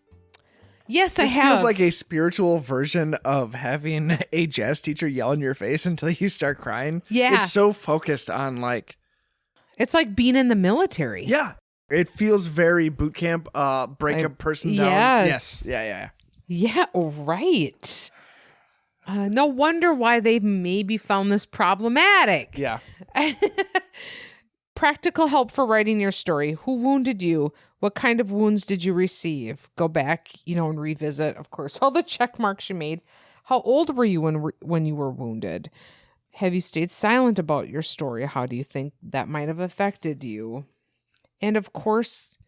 S2: Yes, I have.
S1: It feels like a spiritual version of having a jazz teacher yell in your face until you start crying.
S2: Yeah.
S1: It's so focused on
S2: It's like being in the military.
S1: Yeah. It feels very boot camp, break a person down.
S2: Yes.
S1: Yeah.
S2: Yeah, right. No wonder why they maybe found this problematic.
S1: Yeah.
S2: Practical help for writing your story. Who wounded you? What kind of wounds did you receive? Go back, and revisit, of course, all the check marks you made. How old were you when you were wounded? Have you stayed silent about your story? How do you think that might have affected you? And of course,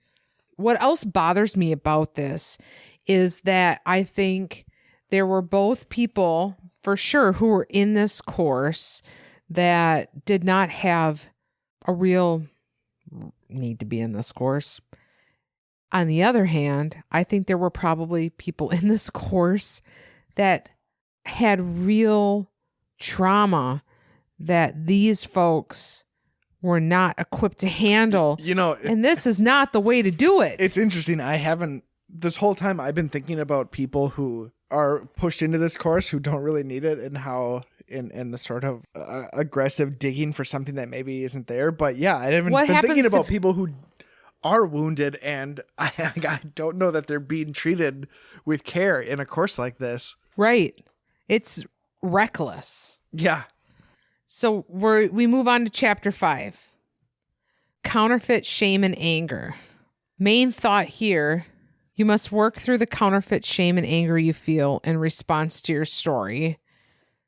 S2: what else bothers me about this is that I think there were both people, for sure, who were in this course that did not have a real need to be in this course. On the other hand, I think there were probably people in this course that had real trauma that these folks were not equipped to handle. And this is not the way to do it.
S1: It's interesting. This whole time I've been thinking about people who are pushed into this course who don't really need it and how in the sort of aggressive digging for something that maybe isn't there. But yeah, I haven't been thinking about people who are wounded and I don't know that they're being treated with care in a course like this.
S2: Right. It's reckless.
S1: Yeah.
S2: So we move on to chapter 5. Counterfeit shame and anger. Main thought here, you must work through the counterfeit shame and anger you feel in response to your story.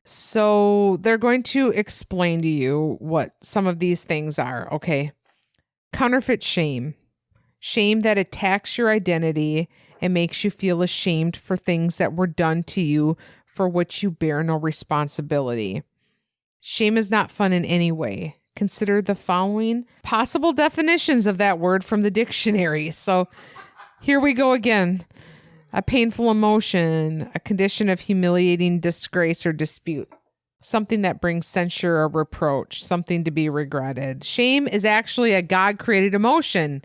S2: So they're going to explain to you what some of these things are. Okay. Counterfeit shame. Shame that attacks your identity and makes you feel ashamed for things that were done to you for which you bear no responsibility. Shame is not fun in any way. Consider the following possible definitions of that word from the dictionary. So here we go again. A painful emotion, a condition of humiliating disgrace or dispute, something that brings censure or reproach, something to be regretted. Shame is actually a God-created emotion.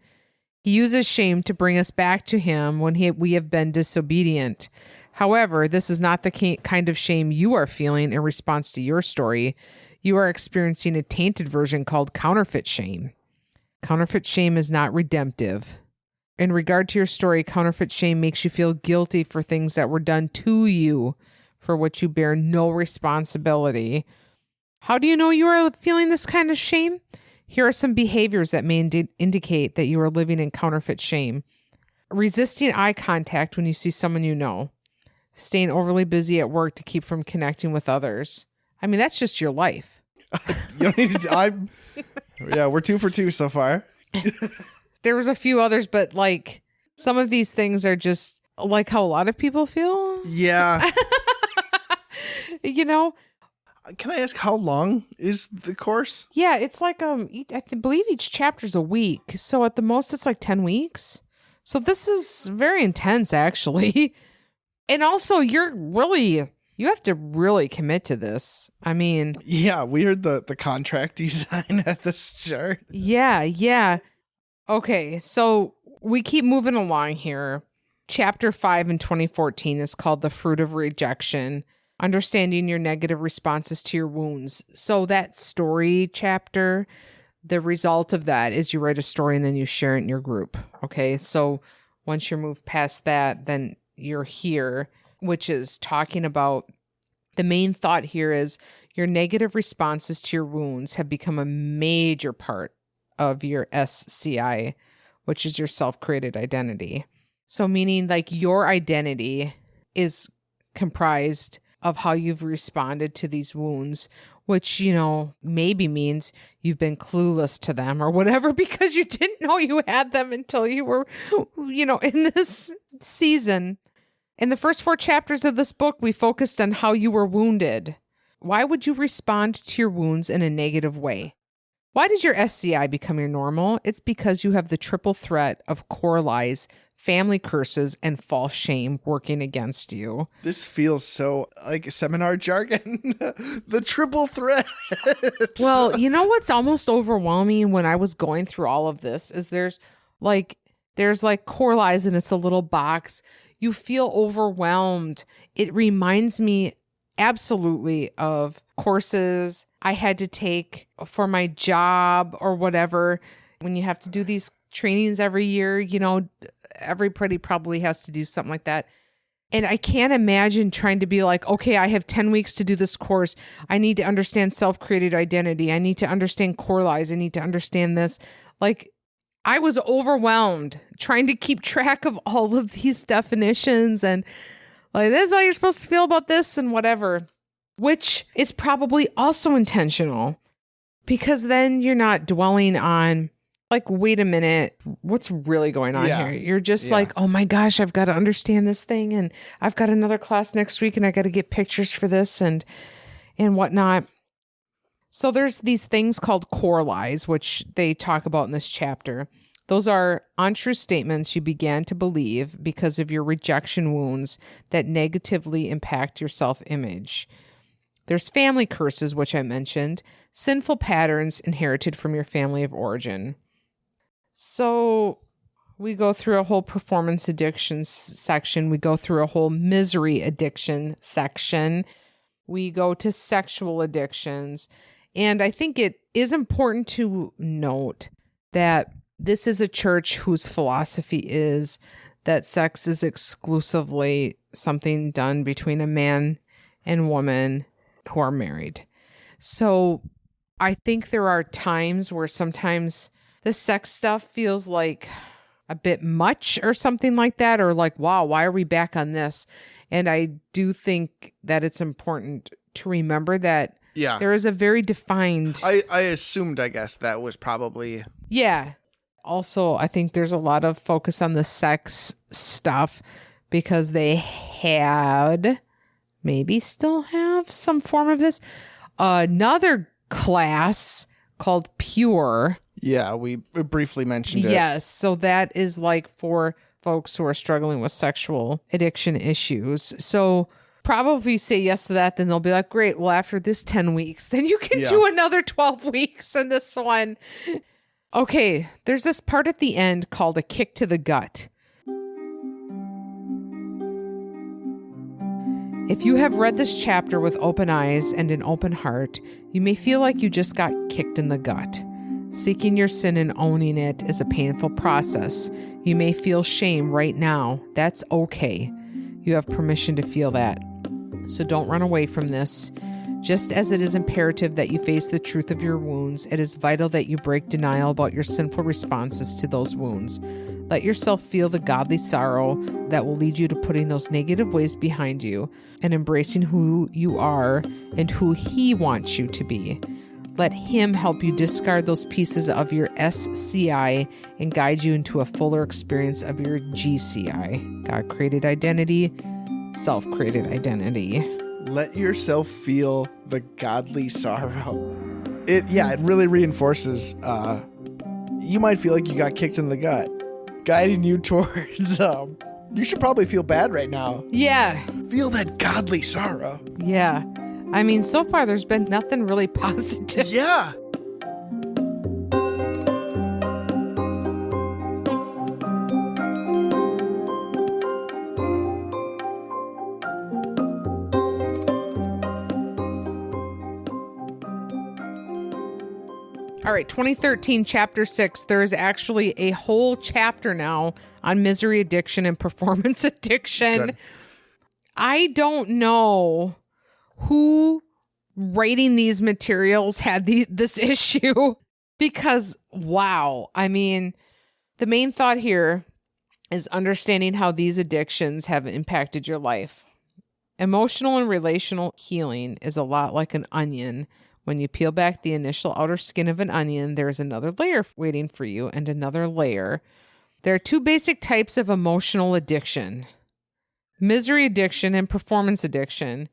S2: He uses shame to bring us back to him when we have been disobedient. However, this is not the kind of shame you are feeling in response to your story. You are experiencing a tainted version called counterfeit shame. Counterfeit shame is not redemptive. In regard to your story, counterfeit shame makes you feel guilty for things that were done to you, for which you bear no responsibility. How do you know you are feeling this kind of shame? Here are some behaviors that may indicate that you are living in counterfeit shame. Resisting eye contact when you see someone you know. Staying overly busy at work to keep from connecting with others. I mean, that's just your life.
S1: You don't need to, yeah, we're 2 for 2 so far.
S2: There was a few others, but like some of these things are just like how a lot of people feel.
S1: Yeah.
S2: You know?
S1: Can I ask how long is the course?
S2: Yeah, it's like believe each chapter's a week. So at the most it's like 10 weeks. So this is very intense actually. And also you have to really commit to this. I mean,
S1: yeah, we heard the contract you sign at the start.
S2: Yeah. Okay, so we keep moving along here. Chapter 5 in 2014 is called The Fruit of Rejection, Understanding Your Negative Responses to Your Wounds. So that story chapter, the result of that is you write a story and then you share it in your group. Okay, so once you move past that, then you're here, which is talking about the main thought here is your negative responses to your wounds have become a major part of your SCI, which is your self-created identity. So meaning like your identity is comprised of how you've responded to these wounds, which, you know, maybe means you've been clueless to them or whatever because you didn't know you had them until you were, you know, in this season. In the first 4 chapters of this book, we focused on how you were wounded. Why would you respond to your wounds in a negative way? Why did your SCI become your normal? It's because you have the triple threat of core lies, family curses, and false shame working against you.
S1: This feels so like seminar jargon. The triple threat.
S2: Well, you know what's almost overwhelming when I was going through all of this is there's like core lies and it's a little box. You feel overwhelmed. It reminds me absolutely of courses I had to take for my job or whatever. When you have to do these trainings every year, you know, everybody probably has to do something like that. And I can't imagine trying to be like, okay, I have 10 weeks to do this course. I need to understand self-created identity. I need to understand core lies. I need to understand this. Like, I was overwhelmed trying to keep track of all of these definitions and like, this is how you're supposed to feel about this and whatever, which is probably also intentional because then you're not dwelling on like, wait a minute, what's really going on here? You're just like, oh my gosh, I've got to understand this thing. And I've got another class next week and I got to get pictures for this and whatnot. So there's these things called core lies, which they talk about in this chapter. Those are untrue statements you began to believe because of your rejection wounds that negatively impact your self-image. There's family curses, which I mentioned, sinful patterns inherited from your family of origin. So we go through a whole performance addiction section. We go through a whole misery addiction section. We go to sexual addictions. And I think it is important to note that this is a church whose philosophy is that sex is exclusively something done between a man and woman who are married. So I think there are times where sometimes the sex stuff feels like a bit much or something like that, or like, wow, why are we back on this? And I do think that it's important to remember that there is a very defined...
S1: I assumed, I guess, that was probably...
S2: Yeah. Also, I think there's a lot of focus on the sex stuff because they had, maybe still have, some form of this. Another class called Pure.
S1: Yeah, we briefly mentioned it.
S2: Yes, so that is like for folks who are struggling with sexual addiction issues. So probably if you say yes to that, then they'll be like, great, well, after this 10 weeks, then you can do another 12 weeks in this one. Okay, there's this part at the end called a kick to the gut. If you have read this chapter with open eyes and an open heart, you may feel like you just got kicked in the gut. Seeking your sin and owning it is a painful process. You may feel shame right now. That's okay. You have permission to feel that. So don't run away from this. Just as it is imperative that you face the truth of your wounds, it is vital that you break denial about your sinful responses to those wounds. Let yourself feel the godly sorrow that will lead you to putting those negative ways behind you and embracing who you are and who He wants you to be. Let Him help you discard those pieces of your SCI and guide you into a fuller experience of your GCI, God-created identity, self-created identity.
S1: Let yourself feel the godly sorrow. It really reinforces, you might feel like you got kicked in the gut, guiding you towards, you should probably feel bad right now.
S2: Yeah.
S1: Feel that godly sorrow.
S2: Yeah. I mean, so far there's been nothing really positive.
S1: Yeah.
S2: All right, 2013, chapter 6. There is actually a whole chapter now on misery addiction and performance addiction.
S1: Good.
S2: I don't know who writing these materials had this issue because, wow. I mean, the main thought here is understanding how these addictions have impacted your life. Emotional and relational healing is a lot like an onion. When you peel back the initial outer skin of an onion, there is another layer waiting for you and another layer. There are two basic types of emotional addiction: misery addiction and performance addiction.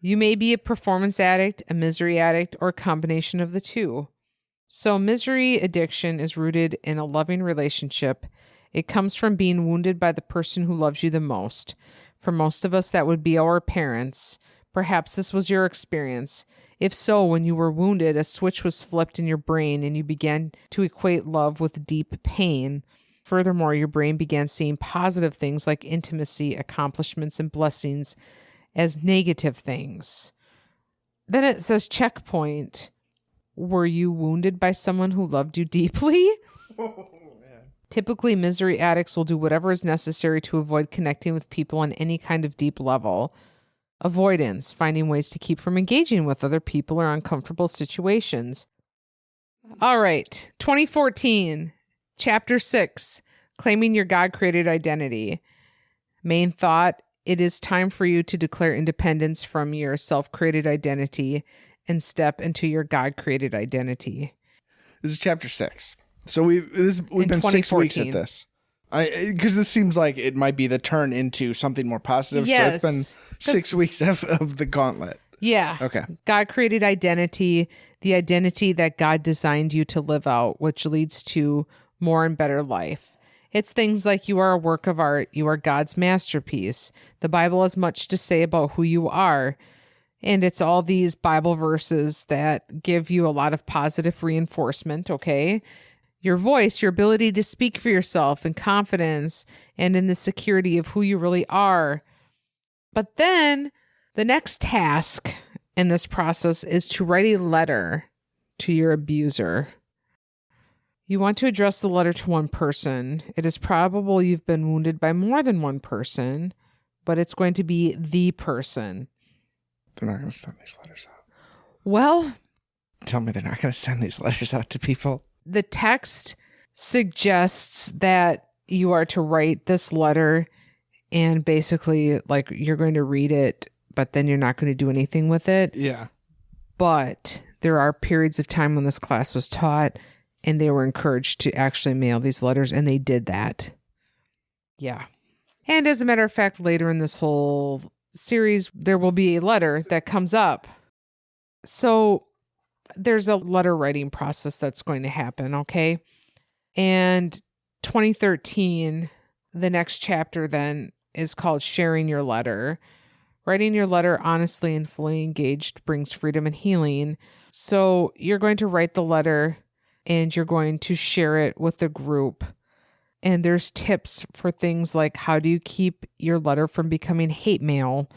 S2: You may be a performance addict, a misery addict, or a combination of the two. So misery addiction is rooted in a loving relationship. It comes from being wounded by the person who loves you the most. For most of us, that would be our parents. Perhaps this was your experience. If so, when you were wounded, a switch was flipped in your brain and you began to equate love with deep pain. Furthermore, your brain began seeing positive things like intimacy, accomplishments, and blessings as negative things. Then it says checkpoint. Were you wounded by someone who loved you deeply? Typically, misery addicts will do whatever is necessary to avoid connecting with people on any kind of deep level. Avoidance, finding ways to keep from engaging with other people or uncomfortable situations. All right, 2014, chapter 6, claiming your God-created identity. Main thought: it is time for you to declare independence from your self-created identity and step into your God-created identity.
S1: This is chapter 6. So we've been 6 weeks at this. Because this seems like it might be the turn into something more positive.
S2: Yes,
S1: so it's been 6 weeks of the gauntlet.
S2: Yeah.
S1: Okay.
S2: God-created identity, the identity that God designed you to live out, which leads to more and better life. It's things like you are a work of art. You are God's masterpiece. The Bible has much to say about who you are. And it's all these Bible verses that give you a lot of positive reinforcement, okay? Your voice, your ability to speak for yourself and confidence and in the security of who you really are. But then the next task in this process is to write a letter to your abuser. You want to address the letter to one person. It is probable you've been wounded by more than one person, but it's going to be the person.
S1: They're not going to send these letters out.
S2: Well,
S1: tell me they're not going to send these letters out to people.
S2: The text suggests that you are to write this letter and basically like you're going to read it, but then you're not going to do anything with it.
S1: Yeah.
S2: But there are periods of time when this class was taught and they were encouraged to actually mail these letters, and they did that. Yeah. And as a matter of fact, later in this whole series, there will be a letter that comes up. So there's a letter writing process that's going to happen, okay? And 2013, the next chapter then is called Sharing Your Letter. Writing your letter honestly and fully engaged brings freedom and healing. So you're going to write the letter and you're going to share it with the group. And there's tips for things like how do you keep your letter from becoming hate mail?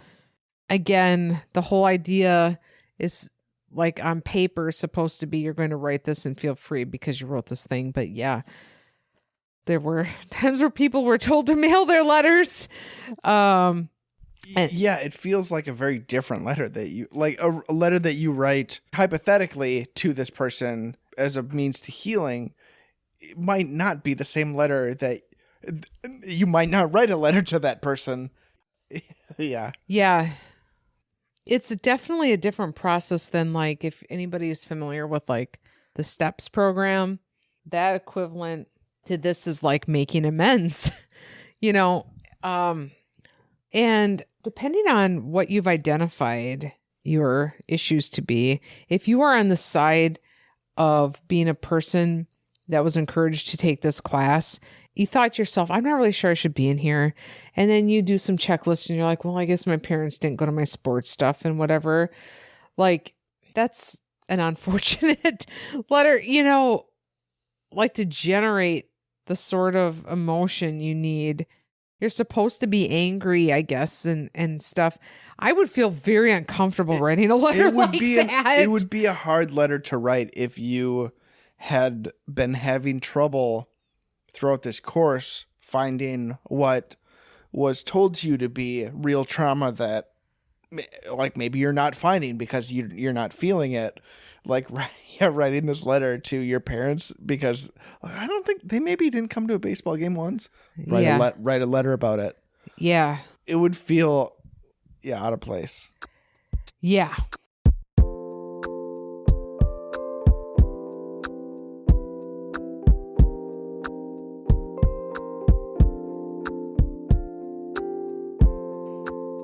S2: again, the whole idea is like on paper supposed to be you're going to write this and feel free because you wrote this thing. But yeah, there were times where people were told to mail their letters.
S1: Yeah, it feels like a very different letter that you like a letter that you write hypothetically to this person as a means to healing. It might not be the same letter that you might not write a letter to that person. Yeah.
S2: Yeah. It's definitely a different process than like if anybody is familiar with like the STEPS program, that equivalent to this is like making amends, you know, and depending on what you've identified your issues to be, if you are on the side of being a person that was encouraged to take this class, you thought to yourself, I'm not really sure I should be in here. And then you do some checklists and you're like, well, I guess my parents didn't go to my sports stuff and whatever. Like, that's an unfortunate letter, you know, like to generate the sort of emotion you need. You're supposed to be angry, I guess, and stuff. I would feel very uncomfortable writing a letter like that.
S1: It would be a hard letter to write if you had been having trouble throughout this course finding what was told to you to be real trauma that like maybe you're not finding because you're not feeling it. Like writing this letter to your parents because I don't think they maybe didn't come to a baseball game once. Write a letter about it.
S2: Yeah.
S1: It would feel out of place.
S2: Yeah.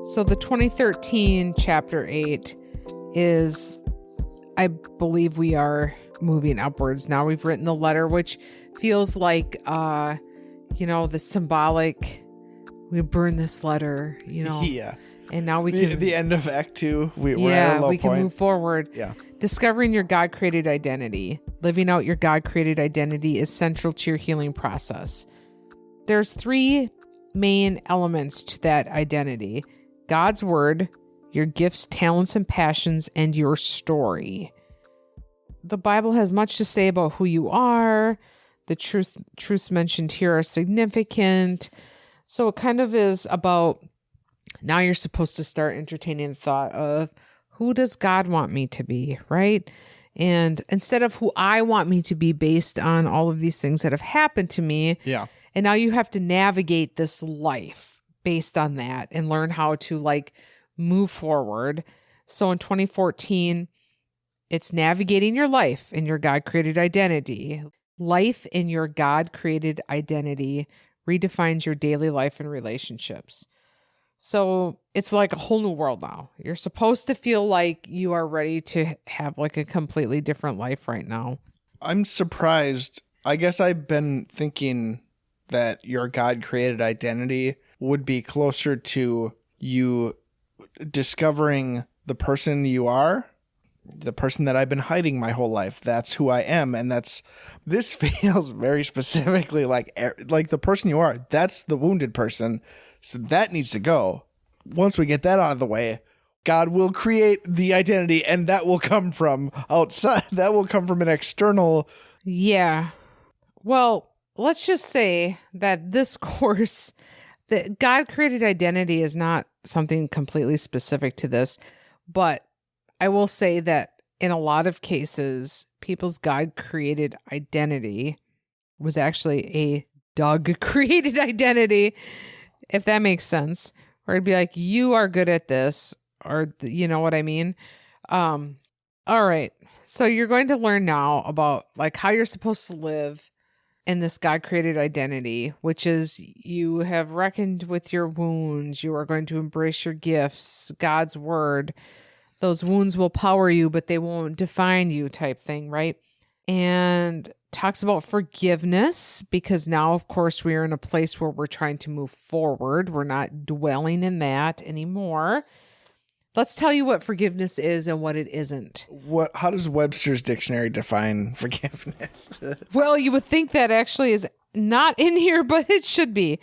S2: So the 2013 chapter 8 is, I believe we are moving upwards. Now we've written the letter, which feels like, the symbolic, we burn this letter,
S1: Yeah.
S2: And now we can...
S1: The end of Act 2, we're at a low point.
S2: Can move forward.
S1: Yeah.
S2: Discovering your God-created identity. Living out your God-created identity is central to your healing process. There's 3 main elements to that identity. God's word, your gifts, talents, and passions, and your story. The Bible has much to say about who you are. The truths mentioned here are significant. So it kind of is about, now you're supposed to start entertaining the thought of, who does God want me to be, right? And instead of who I want me to be based on all of these things that have happened to me.
S1: Yeah.
S2: And now you have to navigate this life based on that and learn how to like move forward. So in 2014, it's navigating your life in your God-created identity. Life in your God-created identity redefines your daily life and relationships. So it's like a whole new world now. You're supposed to feel like you are ready to have like a completely different life right now.
S1: I'm surprised. I guess I've been thinking that your God-created identity would be closer to you discovering the person you are, the person that I've been hiding my whole life. That's who I am. And this feels very specifically like the person you are. That's the wounded person. So that needs to go. Once we get that out of the way, God will create the identity, and that will come from outside. That will come from an external.
S2: Yeah. Well, let's just say that this course, the God-created identity is not something completely specific to this, but I will say that in a lot of cases, people's God-created identity was actually a Doug-created identity, if that makes sense. Or it'd be like, you are good at this, or you know what I mean? All right. So you're going to learn now about like how you're supposed to live in this God-created identity, which is you have reckoned with your wounds. You are going to embrace your gifts, God's word. Those wounds will power you, but they won't define you type thing, right? And talks about forgiveness, because now, of course, we are in a place where we're trying to move forward. We're not dwelling in that anymore. Let's tell you what forgiveness is and what it isn't.
S1: How does Webster's dictionary define forgiveness?
S2: Well, you would think that actually is not in here, but it should be.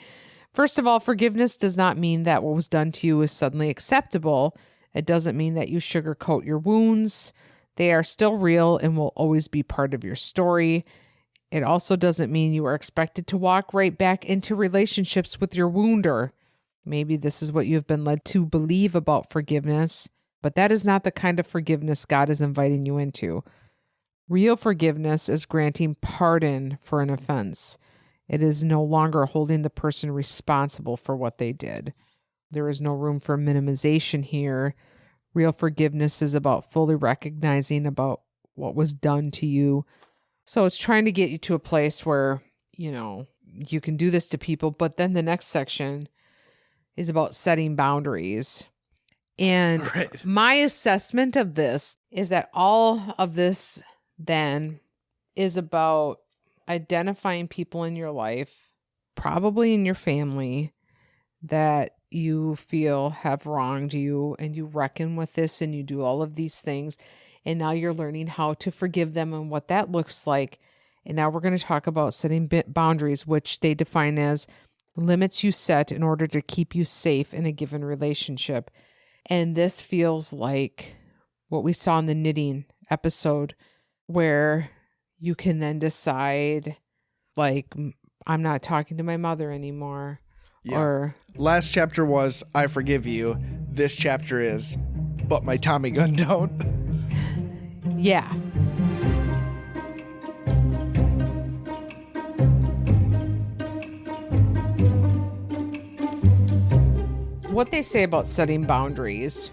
S2: First of all, forgiveness does not mean that what was done to you is suddenly acceptable. It doesn't mean that you sugarcoat your wounds. They are still real and will always be part of your story. It also doesn't mean you are expected to walk right back into relationships with your wounder. Maybe this is what you've been led to believe about forgiveness, but that is not the kind of forgiveness God is inviting you into. Real forgiveness is granting pardon for an offense. It is no longer holding the person responsible for what they did. There is no room for minimization here. Real forgiveness is about fully recognizing about what was done to you. So it's trying to get you to a place where, you can do this to people. But then the next section is about setting boundaries. And my assessment of this is that all of this then is about identifying people in your life, probably in your family, that you feel have wronged you, and you reckon with this and you do all of these things. And now you're learning how to forgive them and what that looks like. And now we're going to talk about setting boundaries, which they define as limits you set in order to keep you safe in a given relationship. And this feels like what we saw in the knitting episode, where you can then decide, like, I'm not talking to my mother anymore.
S1: Yeah.
S2: Or
S1: last chapter was, I forgive you. This chapter is, but my Tommy gun don't.
S2: Yeah. What they say about setting boundaries.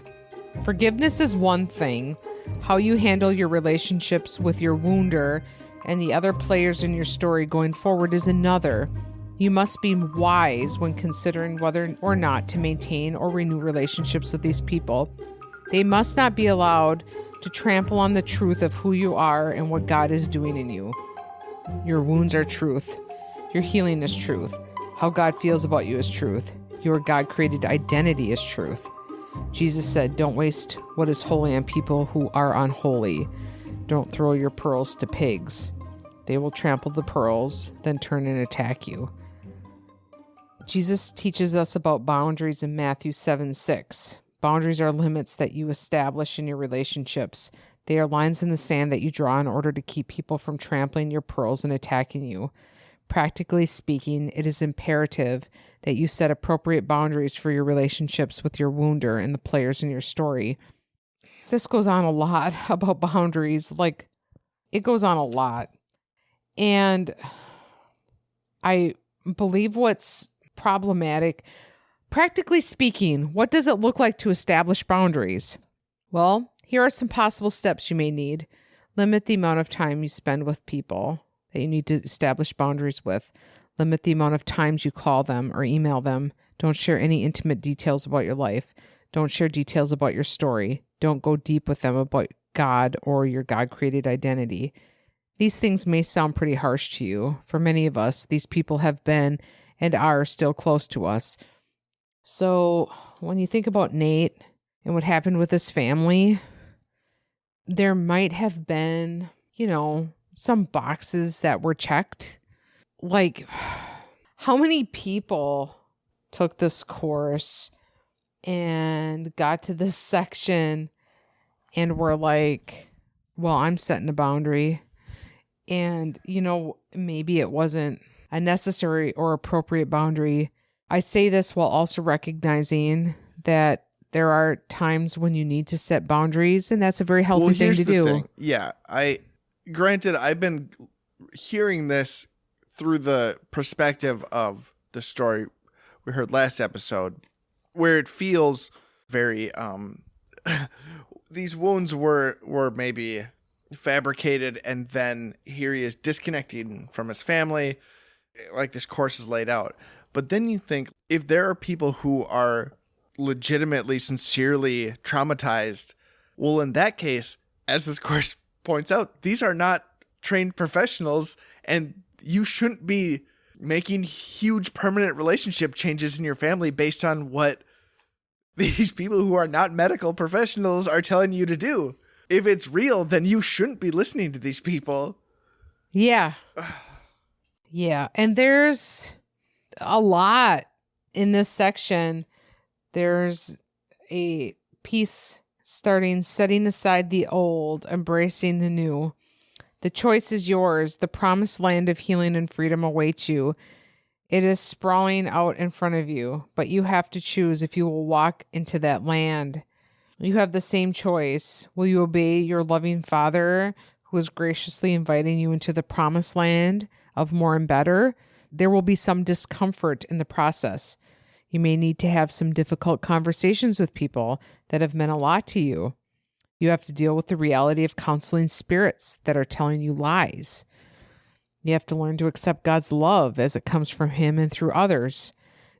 S2: Forgiveness is one thing. How you handle your relationships with your wounder and the other players in your story going forward is another. You must be wise when considering whether or not to maintain or renew relationships with these people. They must not be allowed to trample on the truth of who you are and what God is doing in you. Your wounds are truth. Your healing is truth. How God feels about you is truth. Your God-created identity is truth. Jesus said, don't waste what is holy on people who are unholy. Don't throw your pearls to pigs. They will trample the pearls, then turn and attack you. Jesus teaches us about boundaries in Matthew 7:6. Boundaries are limits that you establish in your relationships. They are lines in the sand that you draw in order to keep people from trampling your pearls and attacking you. Practically speaking, it is imperative that you set appropriate boundaries for your relationships with your wounder and the players in your story. This goes on a lot about boundaries. Like, it goes on a lot. And I believe what's problematic, practically speaking, what does it look like to establish boundaries? Well, here are some possible steps you may need. Limit the amount of time you spend with people that you need to establish boundaries with. Limit the amount of times you call them or email them. Don't share any intimate details about your life. Don't share details about your story. Don't go deep with them about God or your God-created identity. These things may sound pretty harsh to you. For many of us, these people have been and are still close to us. So when you think about Nate and what happened with his family, there might have been, some boxes that were checked. Like, how many people took this course and got to this section and were like, well, I'm setting a boundary. And, maybe it wasn't a necessary or appropriate boundary. I say this while also recognizing that there are times when you need to set boundaries, and that's a very healthy thing to do.
S1: Thing. Yeah, granted, I've been hearing this through the perspective of the story we heard last episode, where it feels very these wounds were maybe fabricated, and then here he is disconnecting from his family, like this course is laid out. But then you think, if there are people who are legitimately, sincerely traumatized, well, in that case, as this course points out, these are not trained professionals, and you shouldn't be making huge permanent relationship changes in your family based on what these people who are not medical professionals are telling you to do. If it's real, then you shouldn't be listening to these people.
S2: Yeah. Yeah. And there's a lot in this section. There's a peace starting, setting aside the old, embracing the new. The choice is yours. The promised land of healing and freedom awaits you. It is sprawling out in front of you, but you have to choose if you will walk into that land. You have the same choice. Will you obey your loving Father who is graciously inviting you into the promised land of more and better? There will be some discomfort in the process. You may need to have some difficult conversations with people that have meant a lot to you. You have to deal with the reality of counseling spirits that are telling you lies. You have to learn to accept God's love as it comes from Him and through others.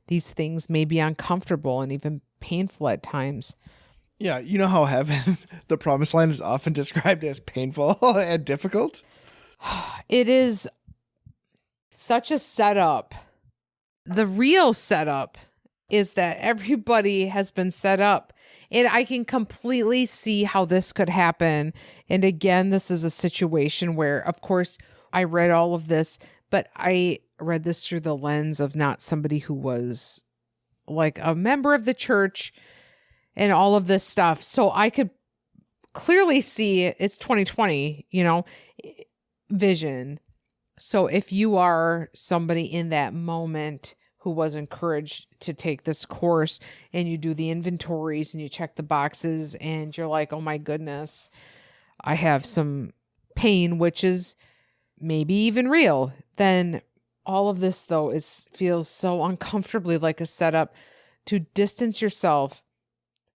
S2: These things may be uncomfortable and even painful at times.
S1: Yeah, you know how heaven, the promised land, is often described as painful and difficult?
S2: It is such a setup. The real setup is that everybody has been set up. And I can completely see how this could happen. And again, this is a situation where, of course, I read all of this, but I read this through the lens of not somebody who was like a member of the church and all of this stuff. So I could clearly see it's 2020, vision. So if you are somebody in that moment who was encouraged to take this course and you do the inventories and you check the boxes and you're like, oh my goodness, I have some pain, which is maybe even real, then all of this though feels so uncomfortably like a setup to distance yourself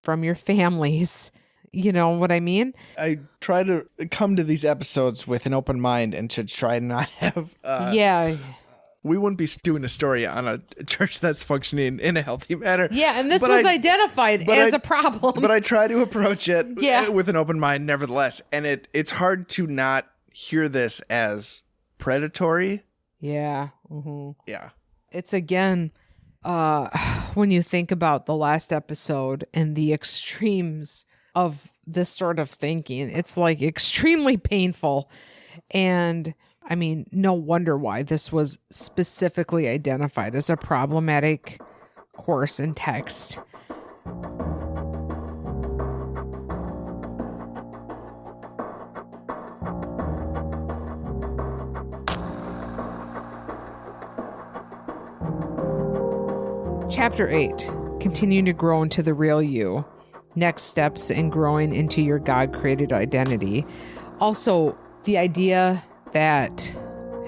S2: from your families. You know what I mean?
S1: I try to come to these episodes with an open mind and to try not have...
S2: yeah.
S1: We wouldn't be doing a story on a church that's functioning in a healthy manner.
S2: Yeah, and this was identified as a problem.
S1: But I try to approach it with an open mind nevertheless. And it's hard to not hear this as predatory.
S2: Yeah. Mm-hmm.
S1: Yeah.
S2: It's again... when you think about the last episode and the extremes of this sort of thinking, it's like extremely painful. And I mean, no wonder why this was specifically identified as a problematic course in text. Chapter 8, continuing to grow into the real you. Next steps in growing into your God-created identity. Also, the idea that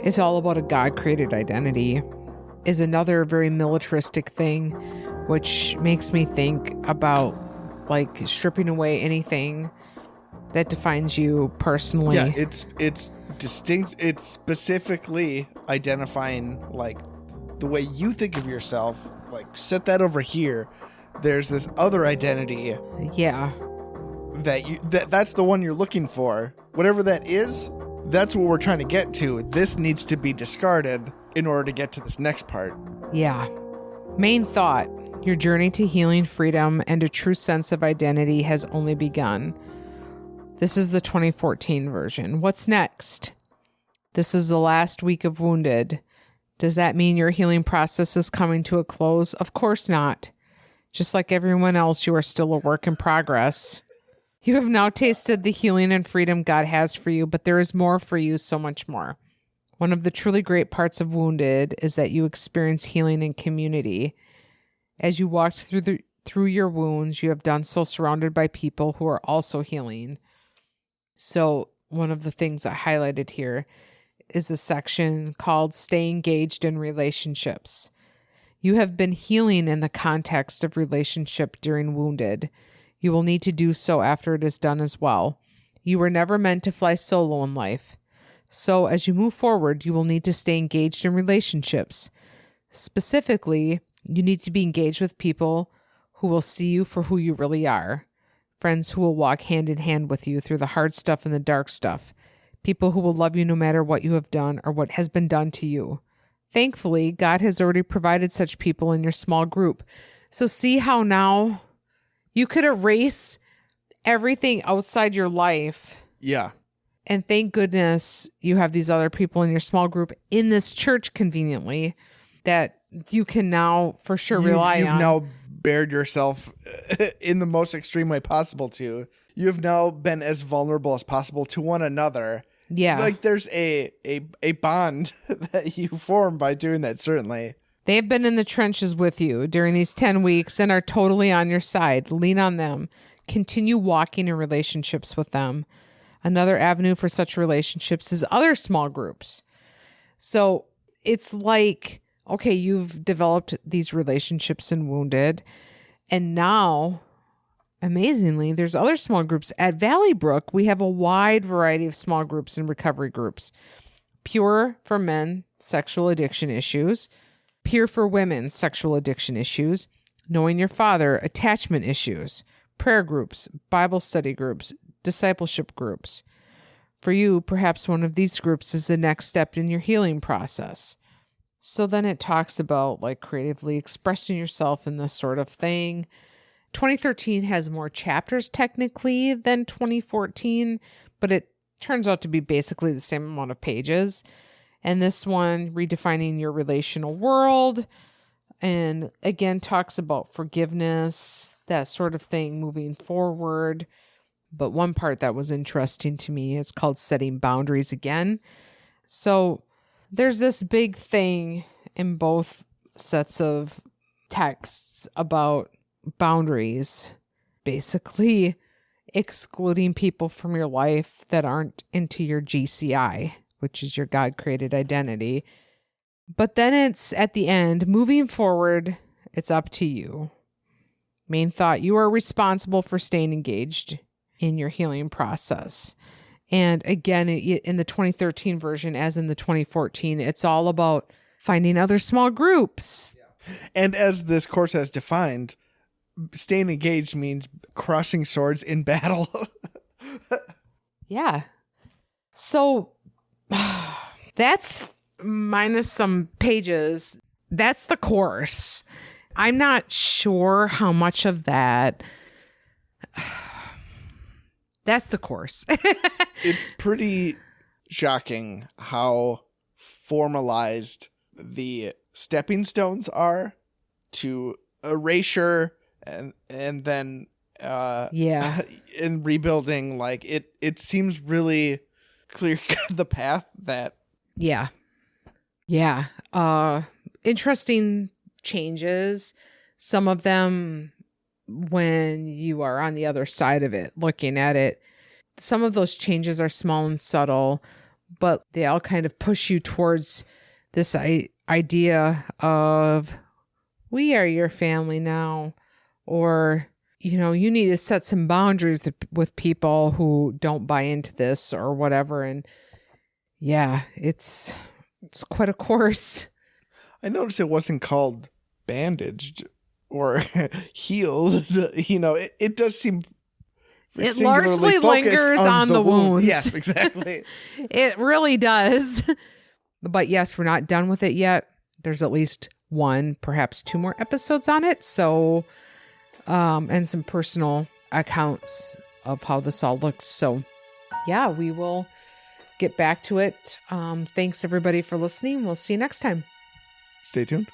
S2: it's all about a God-created identity is another very militaristic thing, which makes me think about like stripping away anything that defines you personally.
S1: Yeah, it's distinct. It's specifically identifying like the way you think of yourself. Like, set that over here. There's this other identity.
S2: Yeah.
S1: That's the one you're looking for. Whatever that is, that's what we're trying to get to. This needs to be discarded in order to get to this next part.
S2: Yeah. Main thought. Your journey to healing, freedom, and a true sense of identity has only begun. This is the 2014 version. What's next? This is the last week of Wounded. Does that mean your healing process is coming to a close? Of course not. Just like everyone else, you are still a work in progress. You have now tasted the healing and freedom God has for you, but there is more for you, so much more. One of the truly great parts of Wounded is that you experience healing in community. As you walked through your wounds, you have done so surrounded by people who are also healing. So one of the things I highlighted here is a section called Stay Engaged in Relationships. You have been healing in the context of relationship during Wounded. You will need to do so after it is done as well. You were never meant to fly solo in life. So as you move forward, you will need to stay engaged in relationships. Specifically, you need to be engaged with people who will see you for who you really are. Friends who will walk hand in hand with you through the hard stuff and the dark stuff. People who will love you no matter what you have done or what has been done to you. Thankfully, God has already provided such people in your small group. So see how now you could erase everything outside your life.
S1: Yeah.
S2: And thank goodness you have these other people in your small group in this church conveniently that you can now for sure rely on.
S1: You've now bared yourself in the most extreme way possible to, you have now been as vulnerable as possible to one another.
S2: Yeah.
S1: Like there's a bond that you form by doing that, certainly.
S2: They've been in the trenches with you during these 10 weeks and are totally on your side. Lean on them. Continue walking in relationships with them. Another avenue for such relationships is other small groups. So it's like, okay, you've developed these relationships in Wounded, and now, amazingly, there's other small groups. At Valley Brook, we have a wide variety of small groups and recovery groups. Pure for men, sexual addiction issues. Pure for women, sexual addiction issues. Knowing your father, attachment issues. Prayer groups, Bible study groups, discipleship groups. For you, perhaps one of these groups is the next step in your healing process. So then it talks about like creatively expressing yourself in this sort of thing. 2013 has more chapters technically than 2014, but it turns out to be basically the same amount of pages. And this one, redefining your relational world, and again talks about forgiveness, that sort of thing moving forward. But one part that was interesting to me is called setting boundaries again. So there's this big thing in both sets of texts about boundaries, basically excluding people from your life that aren't into your GCI, which is your God-created identity. But then it's at the end, moving forward, it's up to you. Main thought, you are responsible for staying engaged in your healing process. And again, in the 2013 version, as in the 2014, it's all about finding other small groups.
S1: And as this course has defined, staying engaged means crossing swords in battle.
S2: Yeah. So that's minus some pages. That's the course. I'm not sure how much of that. That's the course.
S1: It's pretty shocking how formalized the stepping stones are to erasure and then in rebuilding. Like it seems really clear the path that interesting changes, some of them when you are on the other side of it looking at it. Some of those changes are small and subtle, but they all kind of push you towards this idea of we are your family now, or you need to set some boundaries with people who don't buy into this or whatever. And yeah, it's quite a course. I noticed it wasn't called bandaged or healed. It does seem
S2: it largely lingers on the wounds.
S1: Yes, exactly.
S2: It really does. But yes, we're not done with it yet. There's at least one, perhaps two more episodes on it. So, and some personal accounts of how this all looks. So yeah, we will get back to it. Thanks everybody for listening. We'll see you next time.
S1: Stay tuned.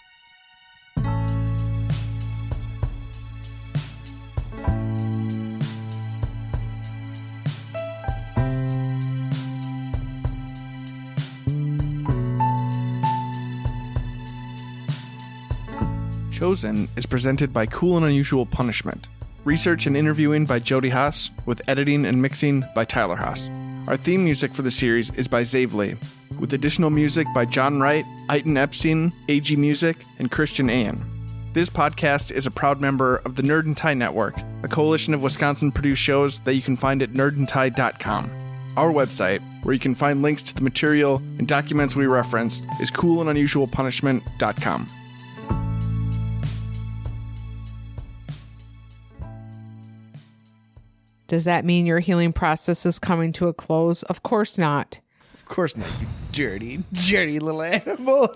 S1: Chosen is presented by Cool and Unusual Punishment. Research and interviewing by Jody Haas, with editing and mixing by Tyler Haas. Our theme music for the series is by Zavely, with additional music by John Wright, Eitan Epstein, AG Music, and Christian Ann. This podcast is a proud member of the Nerd and Tie Network, a coalition of Wisconsin-produced shows that you can find at nerdandtie.com. Our website, where you can find links to the material and documents we referenced, is coolandunusualpunishment.com.
S2: Does that mean your healing process is coming to a close? Of course not.
S1: Of course not, you dirty, dirty little animal.